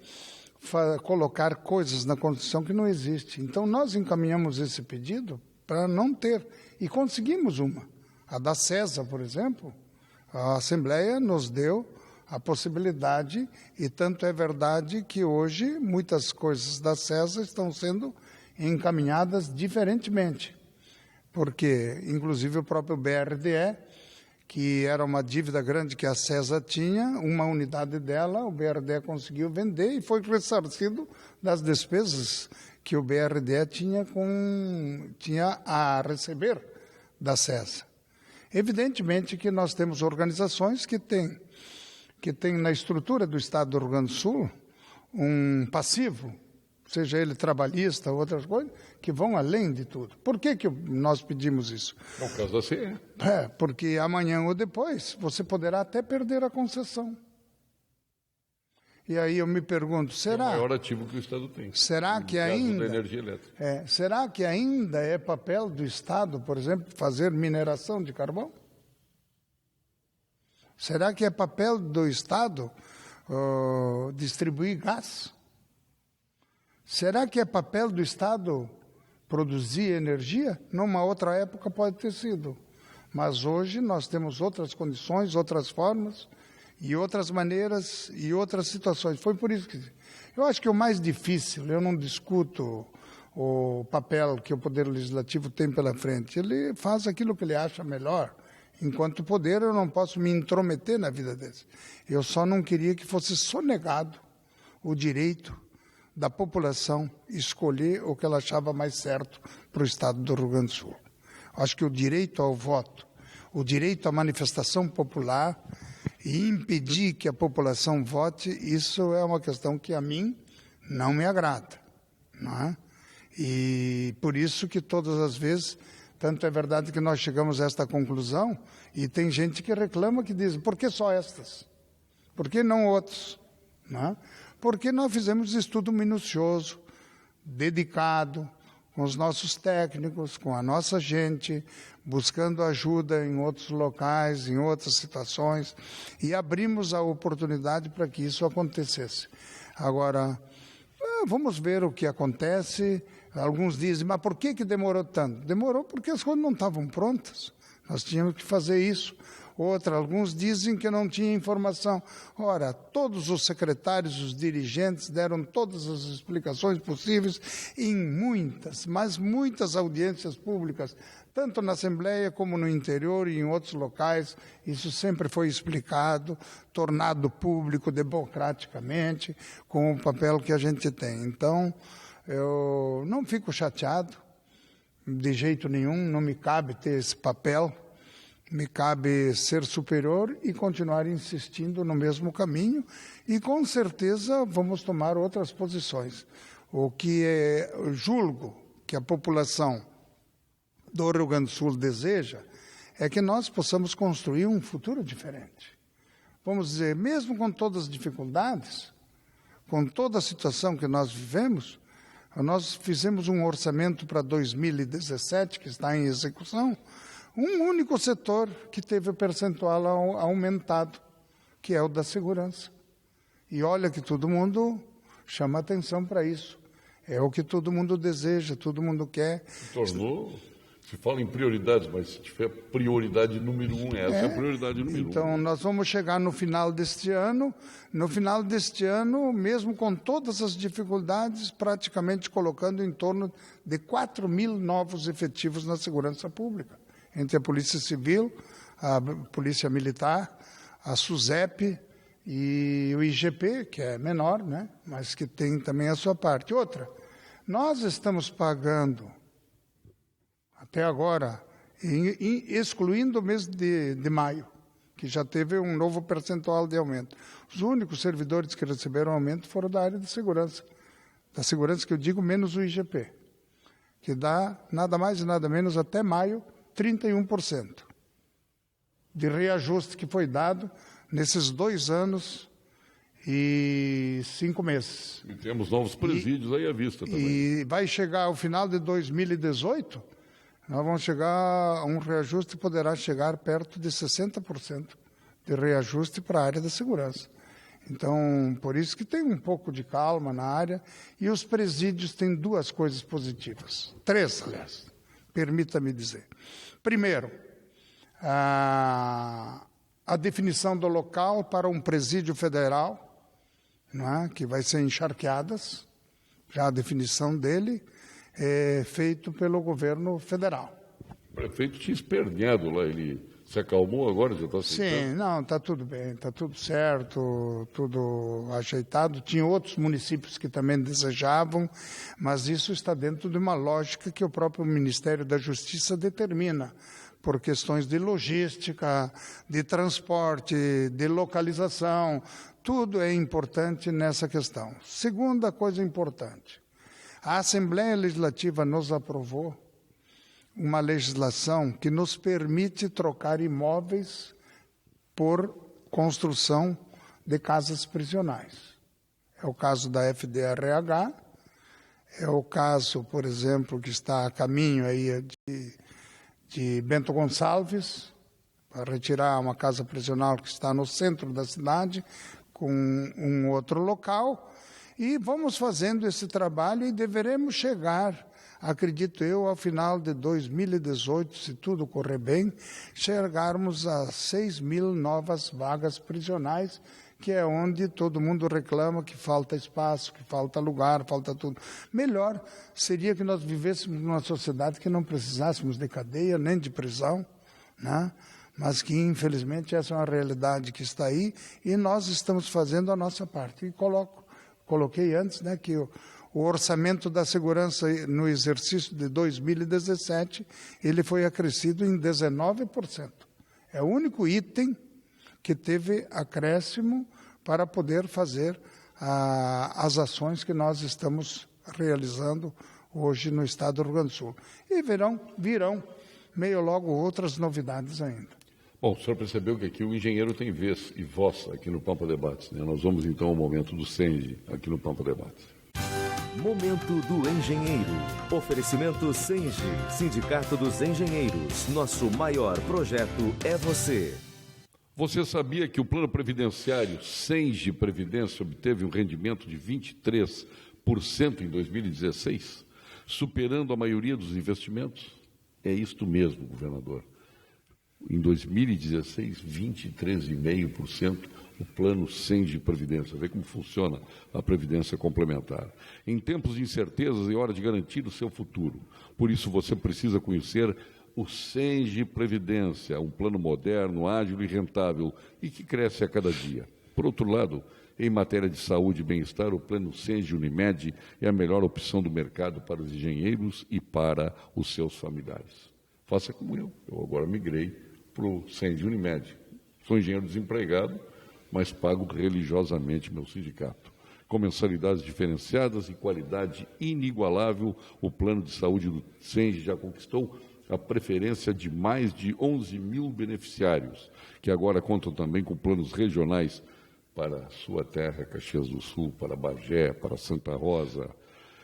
colocar coisas na Constituição que não existem. Então, nós encaminhamos esse pedido para não ter. E conseguimos uma. A da CESA, por exemplo, a Assembleia nos deu a possibilidade, e tanto é verdade que hoje muitas coisas da CESA estão sendo encaminhadas diferentemente, porque, inclusive, o próprio BRDE, que era uma dívida grande que a CESA tinha, uma unidade dela, o BRDE conseguiu vender e foi ressarcido das despesas que o BRDE tinha a receber da CESA. Evidentemente que nós temos organizações que têm na estrutura do Estado do Rio Grande do Sul um passivo, seja ele trabalhista ou outras coisas, que vão além de tudo. Por que nós pedimos isso? É o caso da CE. Porque amanhã ou depois você poderá até perder a concessão. E aí eu me pergunto, será? É o maior ativo que o Estado tem. Será que ainda? Da energia elétrica. Será que ainda é papel do Estado, por exemplo, fazer mineração de carvão? Será que é papel do Estado distribuir gás? Será que é papel do Estado produzir energia? Numa outra época pode ter sido. Mas hoje nós temos outras condições, outras formas e outras maneiras e outras situações. Foi por isso que eu acho que o mais difícil, eu não discuto o papel que o Poder Legislativo tem pela frente. Ele faz aquilo que ele acha melhor. Enquanto poder, eu não posso me intrometer na vida deles. Eu só não queria que fosse sonegado o direito da população escolher o que ela achava mais certo para o Estado do Rio Grande do Sul. Acho que o direito ao voto, o direito à manifestação popular e impedir que a população vote, isso é uma questão que a mim não me agrada, não é? E por isso que todas as vezes, tanto é verdade que nós chegamos a esta conclusão, e tem gente que reclama, que diz, por que só estas? Por que não outros? Não é? Porque nós fizemos estudo minucioso, dedicado, com os nossos técnicos, com a nossa gente, buscando ajuda em outros locais, em outras situações, e abrimos a oportunidade para que isso acontecesse. Agora, vamos ver o que acontece. Alguns dizem, mas por que demorou tanto? Demorou porque as coisas não estavam prontas. Nós tínhamos que fazer isso. Alguns dizem que não tinha informação. Ora, todos os secretários, os dirigentes deram todas as explicações possíveis em muitas, mas muitas audiências públicas, tanto na Assembleia como no interior e em outros locais. Isso sempre foi explicado, tornado público democraticamente, com o papel que a gente tem. Então, eu não fico chateado, de jeito nenhum, não me cabe ter esse papel. Me cabe ser superior e continuar insistindo no mesmo caminho e, com certeza, vamos tomar outras posições. O que julgo que a população do Rio Grande do Sul deseja é que nós possamos construir um futuro diferente. Vamos dizer, mesmo com todas as dificuldades, com toda a situação que nós vivemos, nós fizemos um orçamento para 2017, que está em execução, um único setor que teve o percentual aumentado, que é o da segurança. E olha que todo mundo chama atenção para isso. É o que todo mundo deseja, todo mundo quer. Se fala em prioridades, mas se tiver prioridade número 1, essa é a prioridade número 1. Então, nós vamos chegar no final deste ano, mesmo com todas as dificuldades, praticamente colocando em torno de 4.000 novos efetivos na segurança pública, entre a Polícia Civil, a Polícia Militar, a SUSEP e o IGP, que é menor, né? Mas que tem também a sua parte. Outra, nós estamos pagando, até agora, excluindo o mês de maio, que já teve um novo percentual de aumento. Os únicos servidores que receberam aumento foram da área de segurança. Da segurança que eu digo, menos o IGP, que dá nada mais e nada menos até maio, 31% de reajuste que foi dado nesses 2 anos e 5 meses. E temos novos presídios aí à vista também. E vai chegar ao final de 2018, nós vamos chegar a um reajuste que poderá chegar perto de 60% de reajuste para a área da segurança. Então, por isso que tem um pouco de calma na área, e os presídios têm 2 coisas positivas. 3, aliás, permita-me dizer. Primeiro, a definição do local para um presídio federal, não é? Que vai ser em Charqueadas, já a definição dele é feito pelo governo federal. O prefeito tinha esperneado lá, ele se acalmou agora, já está aceitando? Sim, não, está tudo bem, está tudo certo, tudo ajeitado. Tinha outros municípios que também desejavam, mas isso está dentro de uma lógica que o próprio Ministério da Justiça determina, por questões de logística, de transporte, de localização, tudo é importante nessa questão. Segunda coisa importante, a Assembleia Legislativa nos aprovou uma legislação que nos permite trocar imóveis por construção de casas prisionais. É o caso da FDRH, é o caso, por exemplo, que está a caminho aí de Bento Gonçalves, para retirar uma casa prisional que está no centro da cidade, com um outro local, e vamos fazendo esse trabalho e deveremos chegar, acredito eu, ao final de 2018, se tudo correr bem, chegarmos a 6.000 novas vagas prisionais, que é onde todo mundo reclama que falta espaço, que falta lugar, falta tudo. Melhor seria que nós vivêssemos numa sociedade que não precisássemos de cadeia nem de prisão, né? Mas que, infelizmente, essa é uma realidade que está aí e nós estamos fazendo a nossa parte. E coloquei antes, né, que o orçamento da segurança no exercício de 2017, ele foi acrescido em 19%. É o único item que teve acréscimo para poder fazer as ações que nós estamos realizando hoje no estado do Rio Grande do Sul. E virão meio logo outras novidades ainda. Bom, o senhor percebeu que aqui o engenheiro tem vez e voz aqui no Pampa Debates, né? Nós vamos então ao momento do Senji aqui no Pampa Debates. Momento do Engenheiro. Oferecimento Senji, Sindicato dos Engenheiros. Nosso maior projeto é você. Você sabia que o plano previdenciário Senji Previdência obteve um rendimento de 23% em 2016, superando a maioria dos investimentos? É isto mesmo, governador. Em 2016, 23,5% o plano Senji Previdência. Vê como funciona a Previdência Complementar. Em tempos de incertezas, é hora de garantir o seu futuro. Por isso, você precisa conhecer o Senji Previdência, um plano moderno, ágil e rentável e que cresce a cada dia. Por outro lado, em matéria de saúde e bem-estar, o plano Senji Unimed é a melhor opção do mercado para os engenheiros e para os seus familiares. Faça como eu agora migrei para o Senji Unimed. Sou engenheiro desempregado, mas pago religiosamente meu sindicato. Com mensalidades diferenciadas e qualidade inigualável, o plano de saúde do Senji já conquistou a preferência de mais de 11 mil beneficiários, que agora contam também com planos regionais para a sua terra, Caxias do Sul, para Bagé, para Santa Rosa.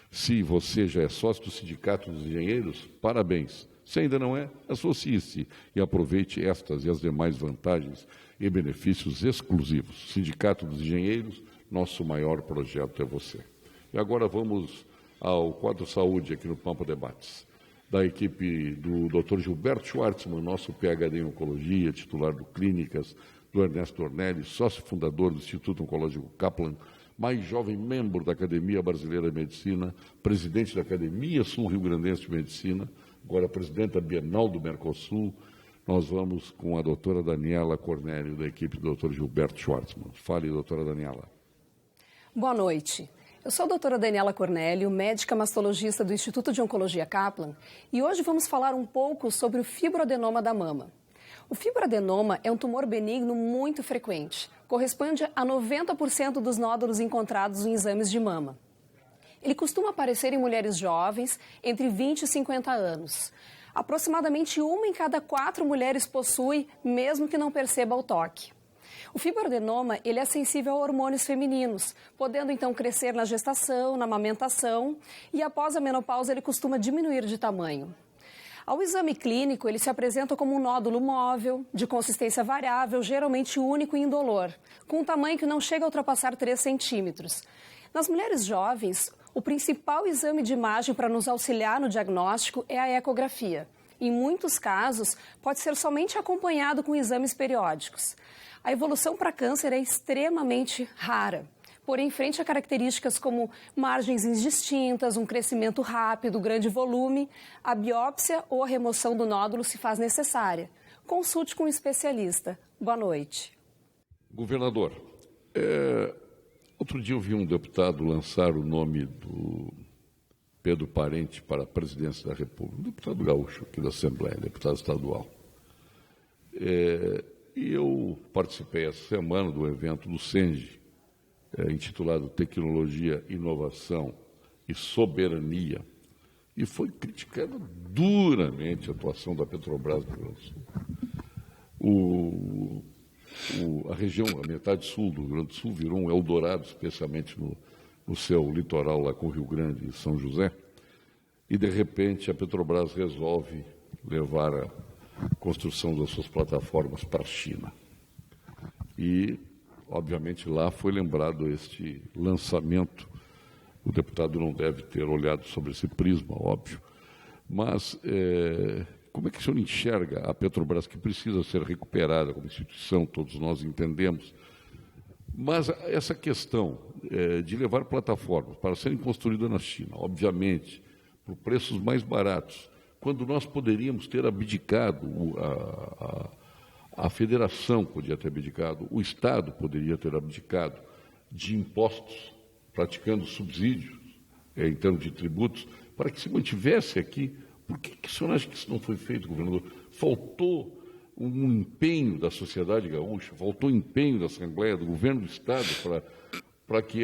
Se você já é sócio do Sindicato dos Engenheiros, parabéns. Se ainda não é, associe-se e aproveite estas e as demais vantagens e benefícios exclusivos. Sindicato dos Engenheiros, nosso maior projeto é você. E agora vamos ao quadro saúde aqui no Pampa Debates, da equipe do Dr. Gilberto Schwartzman, nosso PhD em Oncologia, titular do Clínicas, do Ernesto Ornelli, sócio fundador do Instituto Oncológico Kaplan, mais jovem membro da Academia Brasileira de Medicina, presidente da Academia Sul-Rio-Grandense de Medicina, agora presidente da Bienal do Mercosul. Nós vamos com a doutora Daniela Cornélio, da equipe do Dr. Gilberto Schwartzman. Fale, doutora Daniela. Boa noite. Eu sou a doutora Daniela Cornélio, médica mastologista do Instituto de Oncologia Kaplan, e hoje vamos falar um pouco sobre o fibroadenoma da mama. O fibroadenoma é um tumor benigno muito frequente, corresponde a 90% dos nódulos encontrados em exames de mama. Ele costuma aparecer em mulheres jovens, entre 20 e 50 anos. Aproximadamente 1 em cada 4 mulheres possui, mesmo que não perceba o toque. O fibroadenoma ele é sensível a hormônios femininos, podendo então crescer na gestação, na amamentação, e após a menopausa ele costuma diminuir de tamanho. Ao exame clínico, ele se apresenta como um nódulo móvel, de consistência variável, geralmente único e indolor, com um tamanho que não chega a ultrapassar 3 centímetros. Nas mulheres jovens, o principal exame de imagem para nos auxiliar no diagnóstico é a ecografia. Em muitos casos, pode ser somente acompanhado com exames periódicos. A evolução para câncer é extremamente rara. Porém, frente a características como margens indistintas, um crescimento rápido, grande volume, a biópsia ou a remoção do nódulo se faz necessária. Consulte com um especialista. Boa noite. Governador, outro dia eu vi um deputado lançar o nome do Pedro Parente para a presidência da República, um deputado gaúcho aqui da Assembleia, deputado estadual. E eu participei essa semana do evento do Senji, intitulado Tecnologia, Inovação e Soberania, e foi criticada duramente a atuação da Petrobras no Rio Grande do Sul. A região, a metade sul do Rio Grande do Sul virou um Eldorado, especialmente no seu litoral lá com o Rio Grande e São José, e de repente a Petrobras resolve levar a construção das suas plataformas para a China. E Obviamente, lá foi lembrado este lançamento. O deputado não deve ter olhado sobre esse prisma, óbvio. Mas como é que o senhor enxerga a Petrobras, que precisa ser recuperada como instituição, todos nós entendemos, mas essa questão de levar plataformas para serem construídas na China, obviamente, por preços mais baratos, quando nós poderíamos ter abdicado, a federação podia ter abdicado, o Estado poderia ter abdicado de impostos, praticando subsídios em termos de tributos, para que se mantivesse aqui. Por que o senhor acha que isso não foi feito, governador? Faltou um empenho da sociedade gaúcha, faltou empenho da Assembleia, do governo do Estado, para que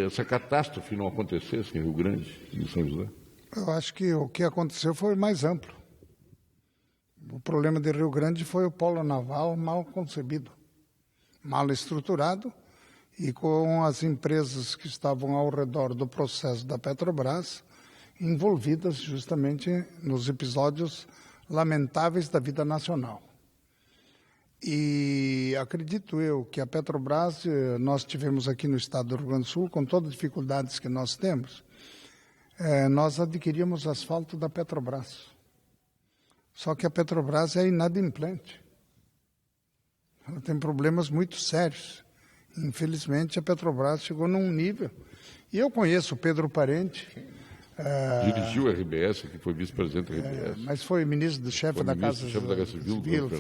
essa catástrofe não acontecesse em Rio Grande e em São José? Eu acho que o que aconteceu foi mais amplo. O problema de Rio Grande foi o polo naval mal concebido, mal estruturado, e com as empresas que estavam ao redor do processo da Petrobras envolvidas justamente nos episódios lamentáveis da vida nacional. E acredito eu que a Petrobras, nós tivemos aqui no estado do Rio Grande do Sul, com todas as dificuldades que nós temos, nós adquirimos asfalto da Petrobras. Só que a Petrobras é inadimplente. Ela tem problemas muito sérios. Infelizmente, a Petrobras chegou num nível. E eu conheço o Pedro Parente. Dirigiu a RBS, que foi vice-presidente da RBS. Mas foi ministro do chefe da Casa Civil.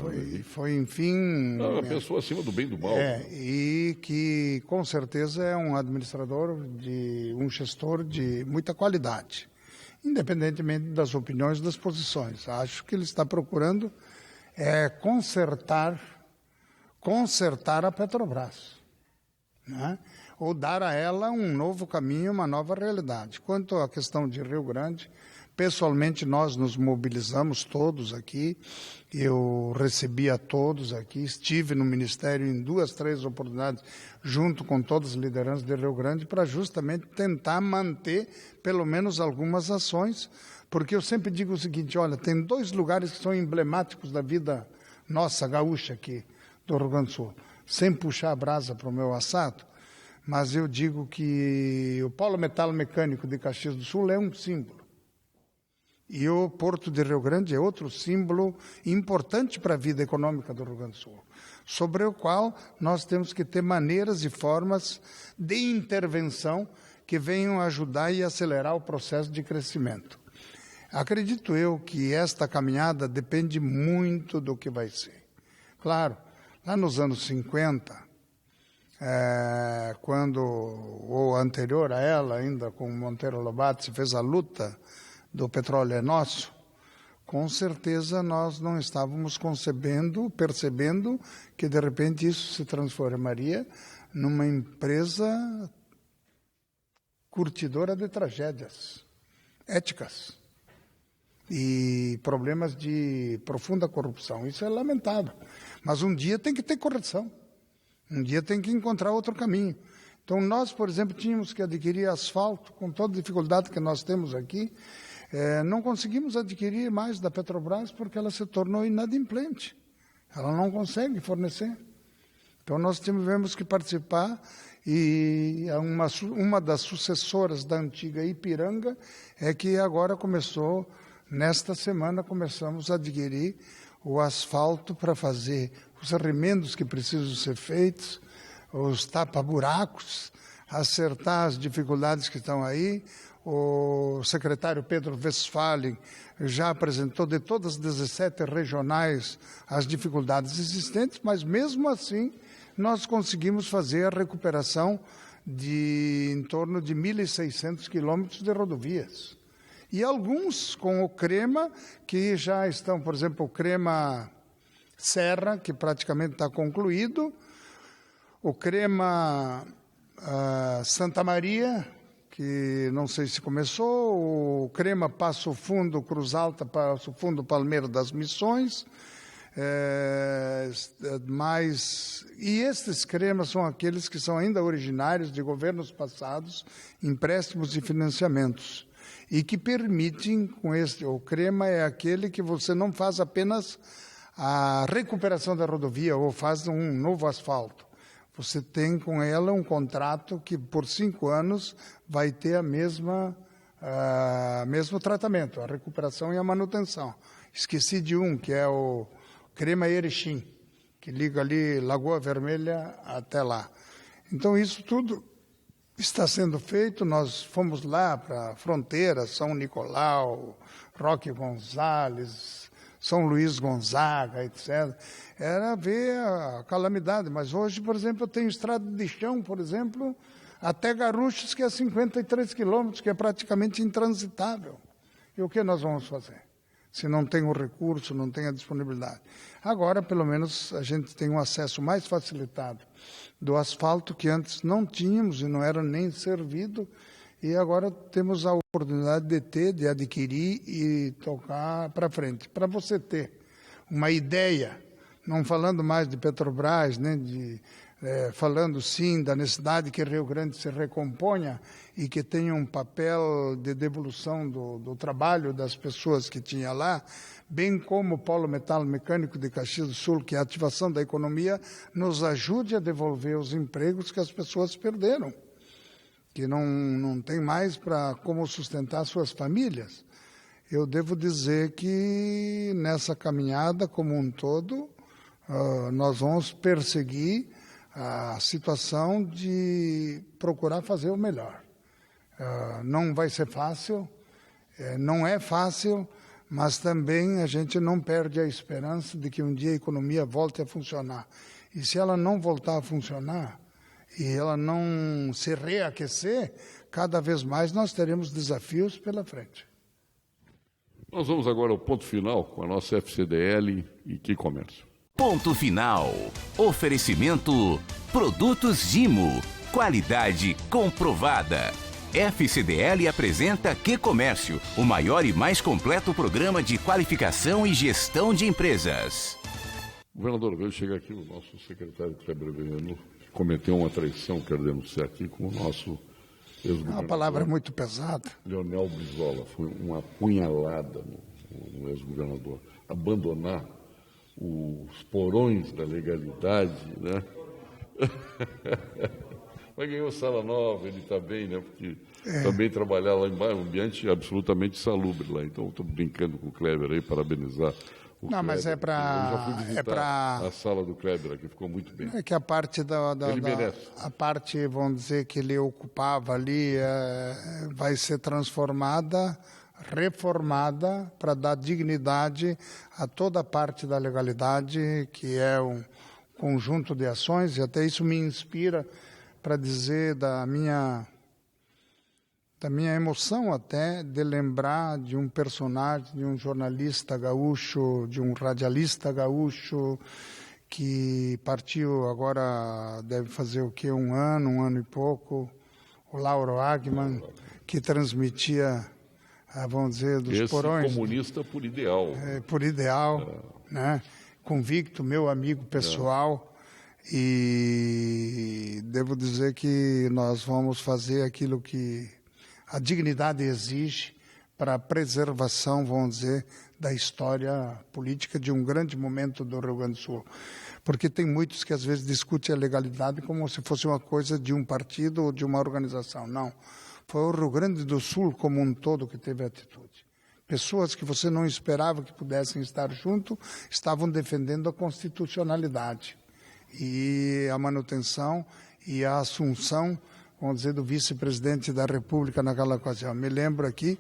Foi, enfim... Uma pessoa acima do bem e do mal. E que, com certeza, é um administrador, um gestor de muita qualidade, independentemente das opiniões e das posições. Acho que ele está procurando consertar a Petrobras, né? Ou dar a ela um novo caminho, uma nova realidade. Quanto à questão de Rio Grande, pessoalmente nós nos mobilizamos todos aqui, eu recebi a todos aqui, estive no Ministério em 2, 3 oportunidades, junto com todas as lideranças de Rio Grande, para justamente tentar manter pelo menos algumas ações, porque eu sempre digo o seguinte, olha, tem 2 lugares que são emblemáticos da vida nossa, gaúcha aqui, do Rio Grande do Sul, sem puxar a brasa para o meu assado, mas eu digo que o Polo Metal Mecânico de Caxias do Sul é um símbolo. E o Porto de Rio Grande é outro símbolo importante para a vida econômica do Rio Grande do Sul, sobre o qual nós temos que ter maneiras e formas de intervenção que venham ajudar e acelerar o processo de crescimento. Acredito eu que esta caminhada depende muito do que vai ser. Claro, lá nos anos 50, quando, ou anterior a ela, ainda com Monteiro Lobato, se fez a luta do petróleo é nosso, com certeza nós não estávamos percebendo que de repente isso se transformaria numa empresa curtidora de tragédias éticas e problemas de profunda corrupção. Isso é lamentável. Mas um dia tem que ter correção. Um dia tem que encontrar outro caminho. Então nós, por exemplo, tínhamos que adquirir asfalto, com toda a dificuldade que nós temos aqui, não conseguimos adquirir mais da Petrobras porque ela se tornou inadimplente. Ela não consegue fornecer. Então nós tivemos que participar e uma das sucessoras da antiga Ipiranga é que agora começou, nesta semana começamos a adquirir o asfalto para fazer os remendos que precisam ser feitos, os tapa-buracos, acertar as dificuldades que estão aí. O secretário Pedro Westphalen já apresentou de todas as 17 regionais as dificuldades existentes, mas mesmo assim nós conseguimos fazer a recuperação de em torno de 1.600 quilômetros de rodovias. E alguns com o CREMA, que já estão, por exemplo, o CREMA Serra, que praticamente está concluído, o CREMA Santa Maria, que não sei se começou, o CREMA Passo Fundo, Cruz Alta, Passo Fundo, Palmeira das Missões, e estes cremas são aqueles que são ainda originários de governos passados, empréstimos e financiamentos, e que permitem, o crema é aquele que você não faz apenas a recuperação da rodovia ou faz um novo asfalto. você tem com ela um contrato que por 5 anos vai ter mesmo tratamento, a recuperação e a manutenção. Esqueci de um, que é o Crema Erechim, que liga ali Lagoa Vermelha até lá. Então isso tudo está sendo feito. Nós fomos lá para a fronteira, São Nicolau, Roque Gonzales, São Luís Gonzaga, etc. Era ver a calamidade. Mas hoje, por exemplo, eu tenho estrada de chão, por exemplo, até Garruchos, que é 53 quilômetros, que é praticamente intransitável. E o que nós vamos fazer? Se não tem o recurso, não tem a disponibilidade. Agora, pelo menos, a gente tem um acesso mais facilitado do asfalto, que antes não tínhamos e não era nem servido, e agora temos a oportunidade de ter, de adquirir e tocar para frente. Para você ter uma ideia, não falando mais de Petrobras, né, falando sim da necessidade que Rio Grande se recomponha e que tenha um papel de devolução do trabalho das pessoas que tinha lá, bem como o Polo Metal Mecânico de Caxias do Sul, que é a ativação da economia, nos ajude a devolver os empregos que as pessoas perderam, que não tem mais para como sustentar suas famílias. Eu devo dizer que nessa caminhada como um todo, nós vamos perseguir a situação de procurar fazer o melhor. Não vai ser fácil, não é fácil, mas também a gente não perde a esperança de que um dia a economia volte a funcionar. E se ela não voltar a funcionar e ela não se reaquecer, cada vez mais nós teremos desafios pela frente. Nós vamos agora ao ponto final com a nossa FCDL e Que Comércio. Ponto final. Oferecimento Produtos Gimo. Qualidade comprovada. FCDL apresenta Que Comércio, o maior e mais completo programa de qualificação e gestão de empresas. Governador, veio chegar aqui o nosso secretário Kleber Veneno, que cometeu uma traição, quero denunciar aqui, com o nosso ex-governador. A palavra é muito pesada. Leonel Brizola, foi uma apunhalada no ex-governador. Abandonar os porões da legalidade, né? Mas ganhou sala nova, ele está bem, né? Porque também trabalhar lá embaixo, um ambiente absolutamente salubre lá. Então, estou brincando com o Kleber aí, parabenizar o Kleber. Mas é para... Eu já fui visitar a sala do Kleber aqui, ficou muito bem. É que a parte a parte, vamos dizer, que ele ocupava ali, vai ser transformada, reformada para dar dignidade a toda a parte da legalidade, que é um conjunto de ações, e até isso me inspira para dizer da minha emoção até de lembrar de um personagem, de um jornalista gaúcho, de um radialista gaúcho que partiu agora, deve fazer o quê? Um ano e pouco, o Lauro Agman, que transmitia, vamos dizer, dos esse porões. Comunista por ideal. Por ideal, né? Convicto, meu amigo pessoal. E devo dizer que nós vamos fazer aquilo que a dignidade exige para a preservação, vamos dizer, da história política de um grande momento do Rio Grande do Sul. Porque tem muitos que às vezes discutem a legalidade como se fosse uma coisa de um partido ou de uma organização. Não. Foi o Rio Grande do Sul como um todo que teve atitude. Pessoas que você não esperava que pudessem estar junto estavam defendendo a constitucionalidade e a manutenção e a assunção, vamos dizer, do vice-presidente da República naquela ocasião. Me lembro aqui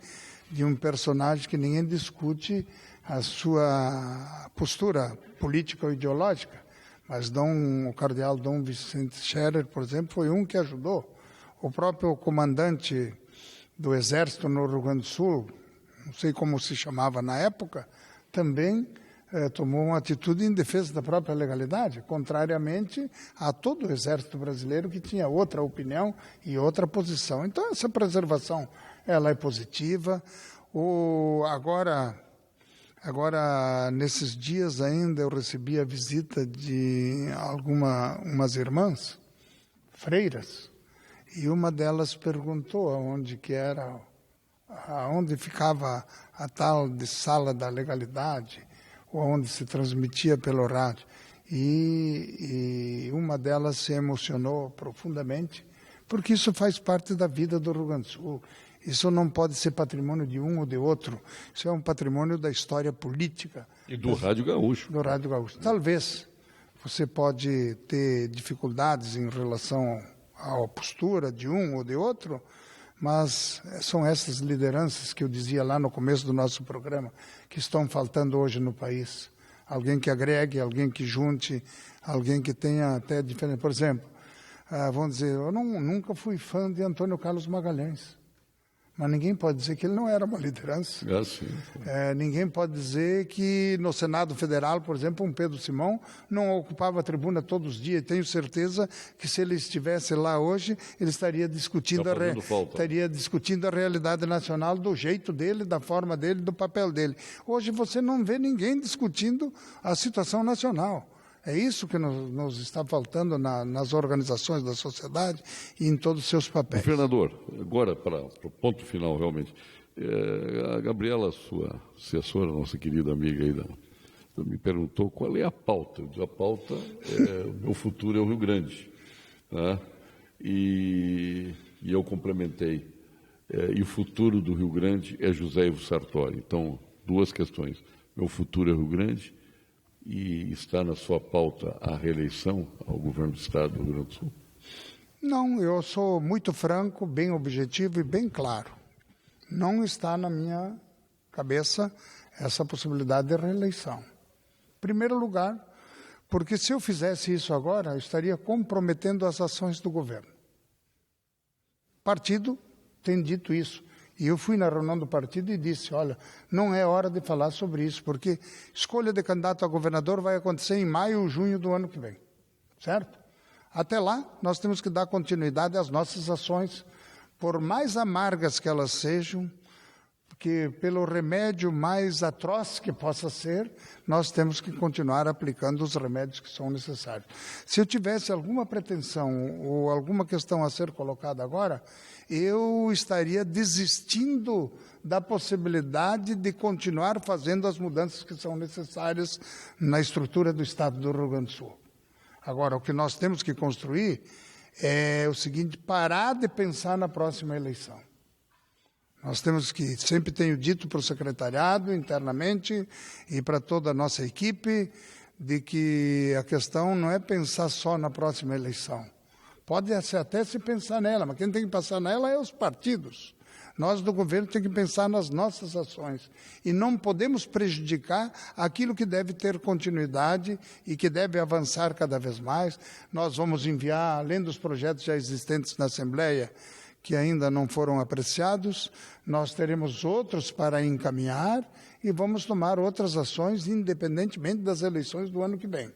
de um personagem que ninguém discute a sua postura política ou ideológica, mas o cardeal Dom Vicente Scherer, por exemplo, foi um que ajudou. O próprio comandante do Exército no Rio Grande do Sul, não sei como se chamava na época, também tomou uma atitude em defesa da própria legalidade, contrariamente a todo o Exército brasileiro que tinha outra opinião e outra posição. Então, essa preservação ela é positiva. Agora, nesses dias ainda, eu recebi a visita de umas irmãs, freiras, e uma delas perguntou aonde ficava a tal de sala da legalidade, onde se transmitia pelo rádio. e uma delas se emocionou profundamente, porque isso faz parte da vida do Rio Grande do Sul. Isso não pode ser patrimônio de um ou de outro. Isso é um patrimônio da história política. E do Rádio Gaúcho. Do Rádio Gaúcho. Talvez você pode ter dificuldades em relação à postura de um ou de outro, mas são essas lideranças que eu dizia lá no começo do nosso programa, que estão faltando hoje no país. Alguém que agregue, alguém que junte, alguém que tenha até diferente. Por exemplo, vamos dizer, eu nunca fui fã de Antônio Carlos Magalhães, mas ninguém pode dizer que ele não era uma liderança. Sim. Ninguém pode dizer que no Senado Federal, por exemplo, um Pedro Simão não ocupava a tribuna todos os dias. Tenho certeza que se ele estivesse lá hoje, ele estaria discutindo a realidade nacional do jeito dele, da forma dele, do papel dele. Hoje você não vê ninguém discutindo a situação nacional. É isso que nos está faltando nas organizações da sociedade e em todos os seus papéis. Governador, agora para o ponto final, realmente, a Gabriela, sua assessora, nossa querida amiga aí, me perguntou qual é a pauta. Eu disse, a pauta o meu futuro é o Rio Grande. Né? E eu complementei, e o futuro do Rio Grande é José Ivo Sartori. Então, duas questões. Meu futuro é o Rio Grande. E está na sua pauta a reeleição ao governo do Estado do Rio Grande do Sul? Não, eu sou muito franco, bem objetivo e bem claro. Não está na minha cabeça essa possibilidade de reeleição. Em primeiro lugar, porque se eu fizesse isso agora, eu estaria comprometendo as ações do governo. O partido tem dito isso. E eu fui na reunião do partido e disse, olha, não é hora de falar sobre isso, porque escolha de candidato a governador vai acontecer em maio ou junho do ano que vem, certo? Até lá, nós temos que dar continuidade às nossas ações, por mais amargas que elas sejam, porque pelo remédio mais atroz que possa ser, nós temos que continuar aplicando os remédios que são necessários. Se eu tivesse alguma pretensão ou alguma questão a ser colocada agora, eu estaria desistindo da possibilidade de continuar fazendo as mudanças que são necessárias na estrutura do Estado do Rio Grande do Sul. Agora, o que nós temos que construir é o seguinte, parar de pensar na próxima eleição. Nós temos que, sempre tenho dito para o secretariado internamente e para toda a nossa equipe, de que a questão não é pensar só na próxima eleição. Pode até se pensar nela, mas quem tem que pensar nela é os partidos. Nós do governo temos que pensar nas nossas ações e não podemos prejudicar aquilo que deve ter continuidade e que deve avançar cada vez mais. Nós vamos enviar, além dos projetos já existentes na Assembleia, que ainda não foram apreciados, nós teremos outros para encaminhar e vamos tomar outras ações independentemente das eleições do ano que vem.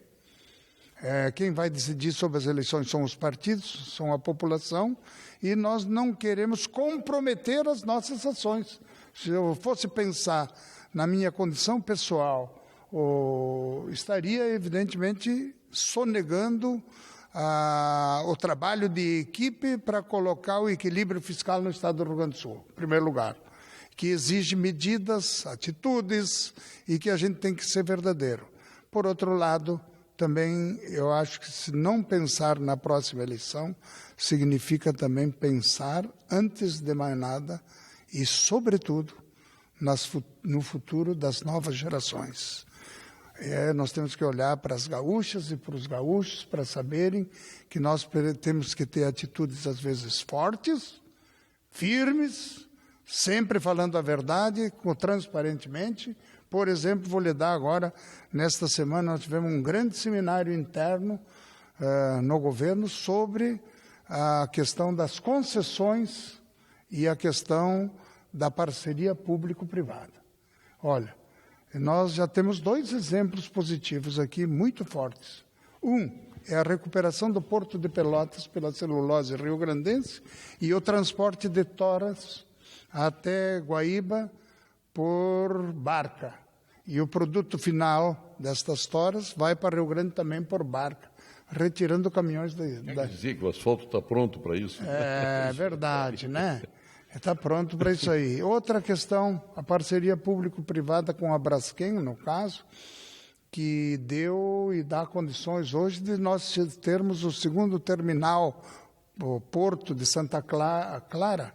Quem vai decidir sobre as eleições são os partidos, são a população, e nós não queremos comprometer as nossas ações. Se eu fosse pensar na minha condição pessoal, estaria evidentemente sonegando o trabalho de equipe para colocar o equilíbrio fiscal no Estado do Rio Grande do Sul, em primeiro lugar, que exige medidas, atitudes e que a gente tem que ser verdadeiro. Por outro lado, também eu acho que se não pensar na próxima eleição, significa também pensar, antes de mais nada, e sobretudo, no futuro das novas gerações. Nós temos que olhar para as gaúchas e para os gaúchos para saberem que nós temos que ter atitudes às vezes fortes, firmes, sempre falando a verdade, transparentemente. Por exemplo, vou lhe dar agora, nesta semana nós tivemos um grande seminário interno no governo sobre a questão das concessões e a questão da parceria público-privada. Olha, nós já temos 2 exemplos positivos aqui, muito fortes. Um é a recuperação do Porto de Pelotas pela celulose rio-grandense e o transporte de toras até Guaíba por barca. E o produto final destas toras vai para Rio Grande também por barca, retirando caminhões Quer dizer que o asfalto está pronto para isso? É verdade, né? Está pronto para isso aí. Outra questão, a parceria público-privada com a Braskem, no caso, que deu e dá condições hoje de nós termos o segundo terminal, o porto de Santa Clara,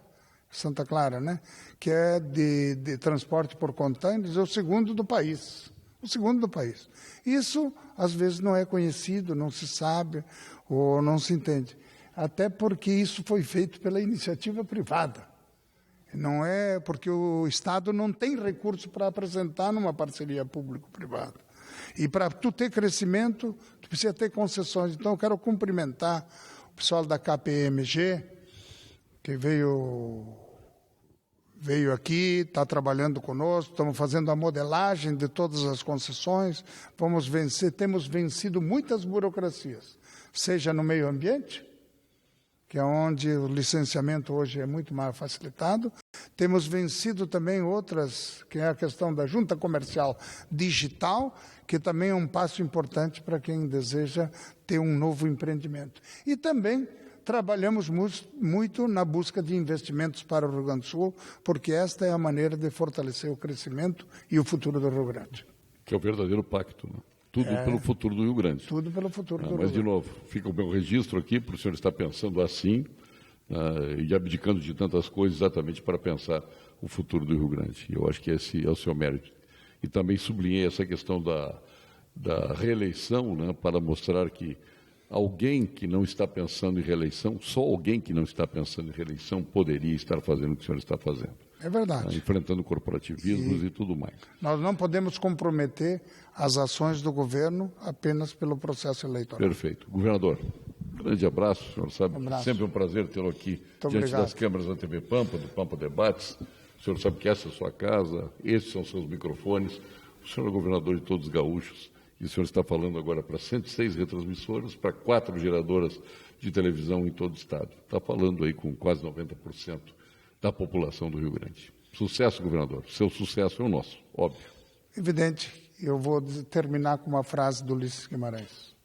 né? Que é de transporte por contêineres, é o segundo do país. Isso, às vezes, não é conhecido, não se sabe ou não se entende. Até porque isso foi feito pela iniciativa privada. Não é porque o Estado não tem recurso para apresentar numa parceria público-privada. E para tu ter crescimento, tu precisa ter concessões. Então, eu quero cumprimentar o pessoal da KPMG, que veio aqui, está trabalhando conosco, estamos fazendo a modelagem de todas as concessões, temos vencido muitas burocracias, seja no meio ambiente, que é onde o licenciamento hoje é muito mais facilitado. Temos vencido também outras, que é a questão da junta comercial digital, que também é um passo importante para quem deseja ter um novo empreendimento. E também trabalhamos muito na busca de investimentos para o Rio Grande do Sul, porque esta é a maneira de fortalecer o crescimento e o futuro do Rio Grande. Que é o verdadeiro pacto, né? Tudo pelo futuro do Rio Grande. Tudo pelo futuro do Rio Grande. Mas, de novo, fica o meu registro aqui, para o senhor estar pensando assim e abdicando de tantas coisas exatamente para pensar o futuro do Rio Grande. E eu acho que esse é o seu mérito. E também sublinhei essa questão da reeleição, né, para mostrar que alguém que não está pensando em reeleição, só alguém que não está pensando em reeleição poderia estar fazendo o que o senhor está fazendo. É verdade. Enfrentando corporativismos e tudo mais. Nós não podemos comprometer as ações do governo apenas pelo processo eleitoral. Perfeito. Governador, grande abraço. O senhor sabe, sempre um prazer tê-lo aqui diante das câmeras da TV Pampa, do Pampa Debates. O senhor sabe que essa é a sua casa, esses são seus microfones. O senhor é governador de todos os gaúchos. E o senhor está falando agora para 106 retransmissoras, para 4 geradoras de televisão em todo o estado. Está falando aí com quase 90% da população do Rio Grande. Sucesso, governador. Seu sucesso é o nosso, óbvio. Evidente. Eu vou terminar com uma frase do Ulisses Guimarães.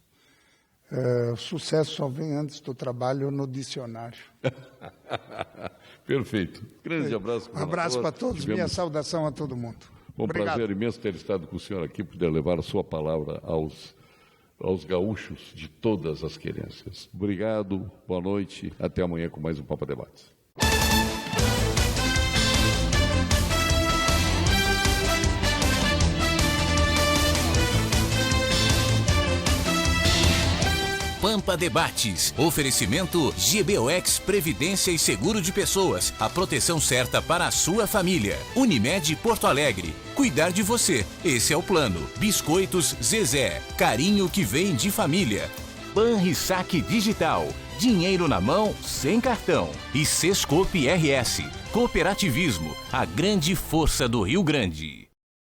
O sucesso só vem antes do trabalho no dicionário. Perfeito. Grande abraço. Um abraço para todos, minha saudação a todo mundo. Um prazer imenso ter estado com o senhor aqui, poder levar a sua palavra aos gaúchos de todas as querências. Obrigado, boa noite, até amanhã com mais um Pampa Debates. Pampa Debates. Oferecimento GBOX Previdência e Seguro de Pessoas. A proteção certa para a sua família. Unimed Porto Alegre. Cuidar de você. Esse é o plano. Biscoitos Zezé. Carinho que vem de família. Banrisac Digital. Dinheiro na mão, sem cartão. E Sescope RS. Cooperativismo. A grande força do Rio Grande.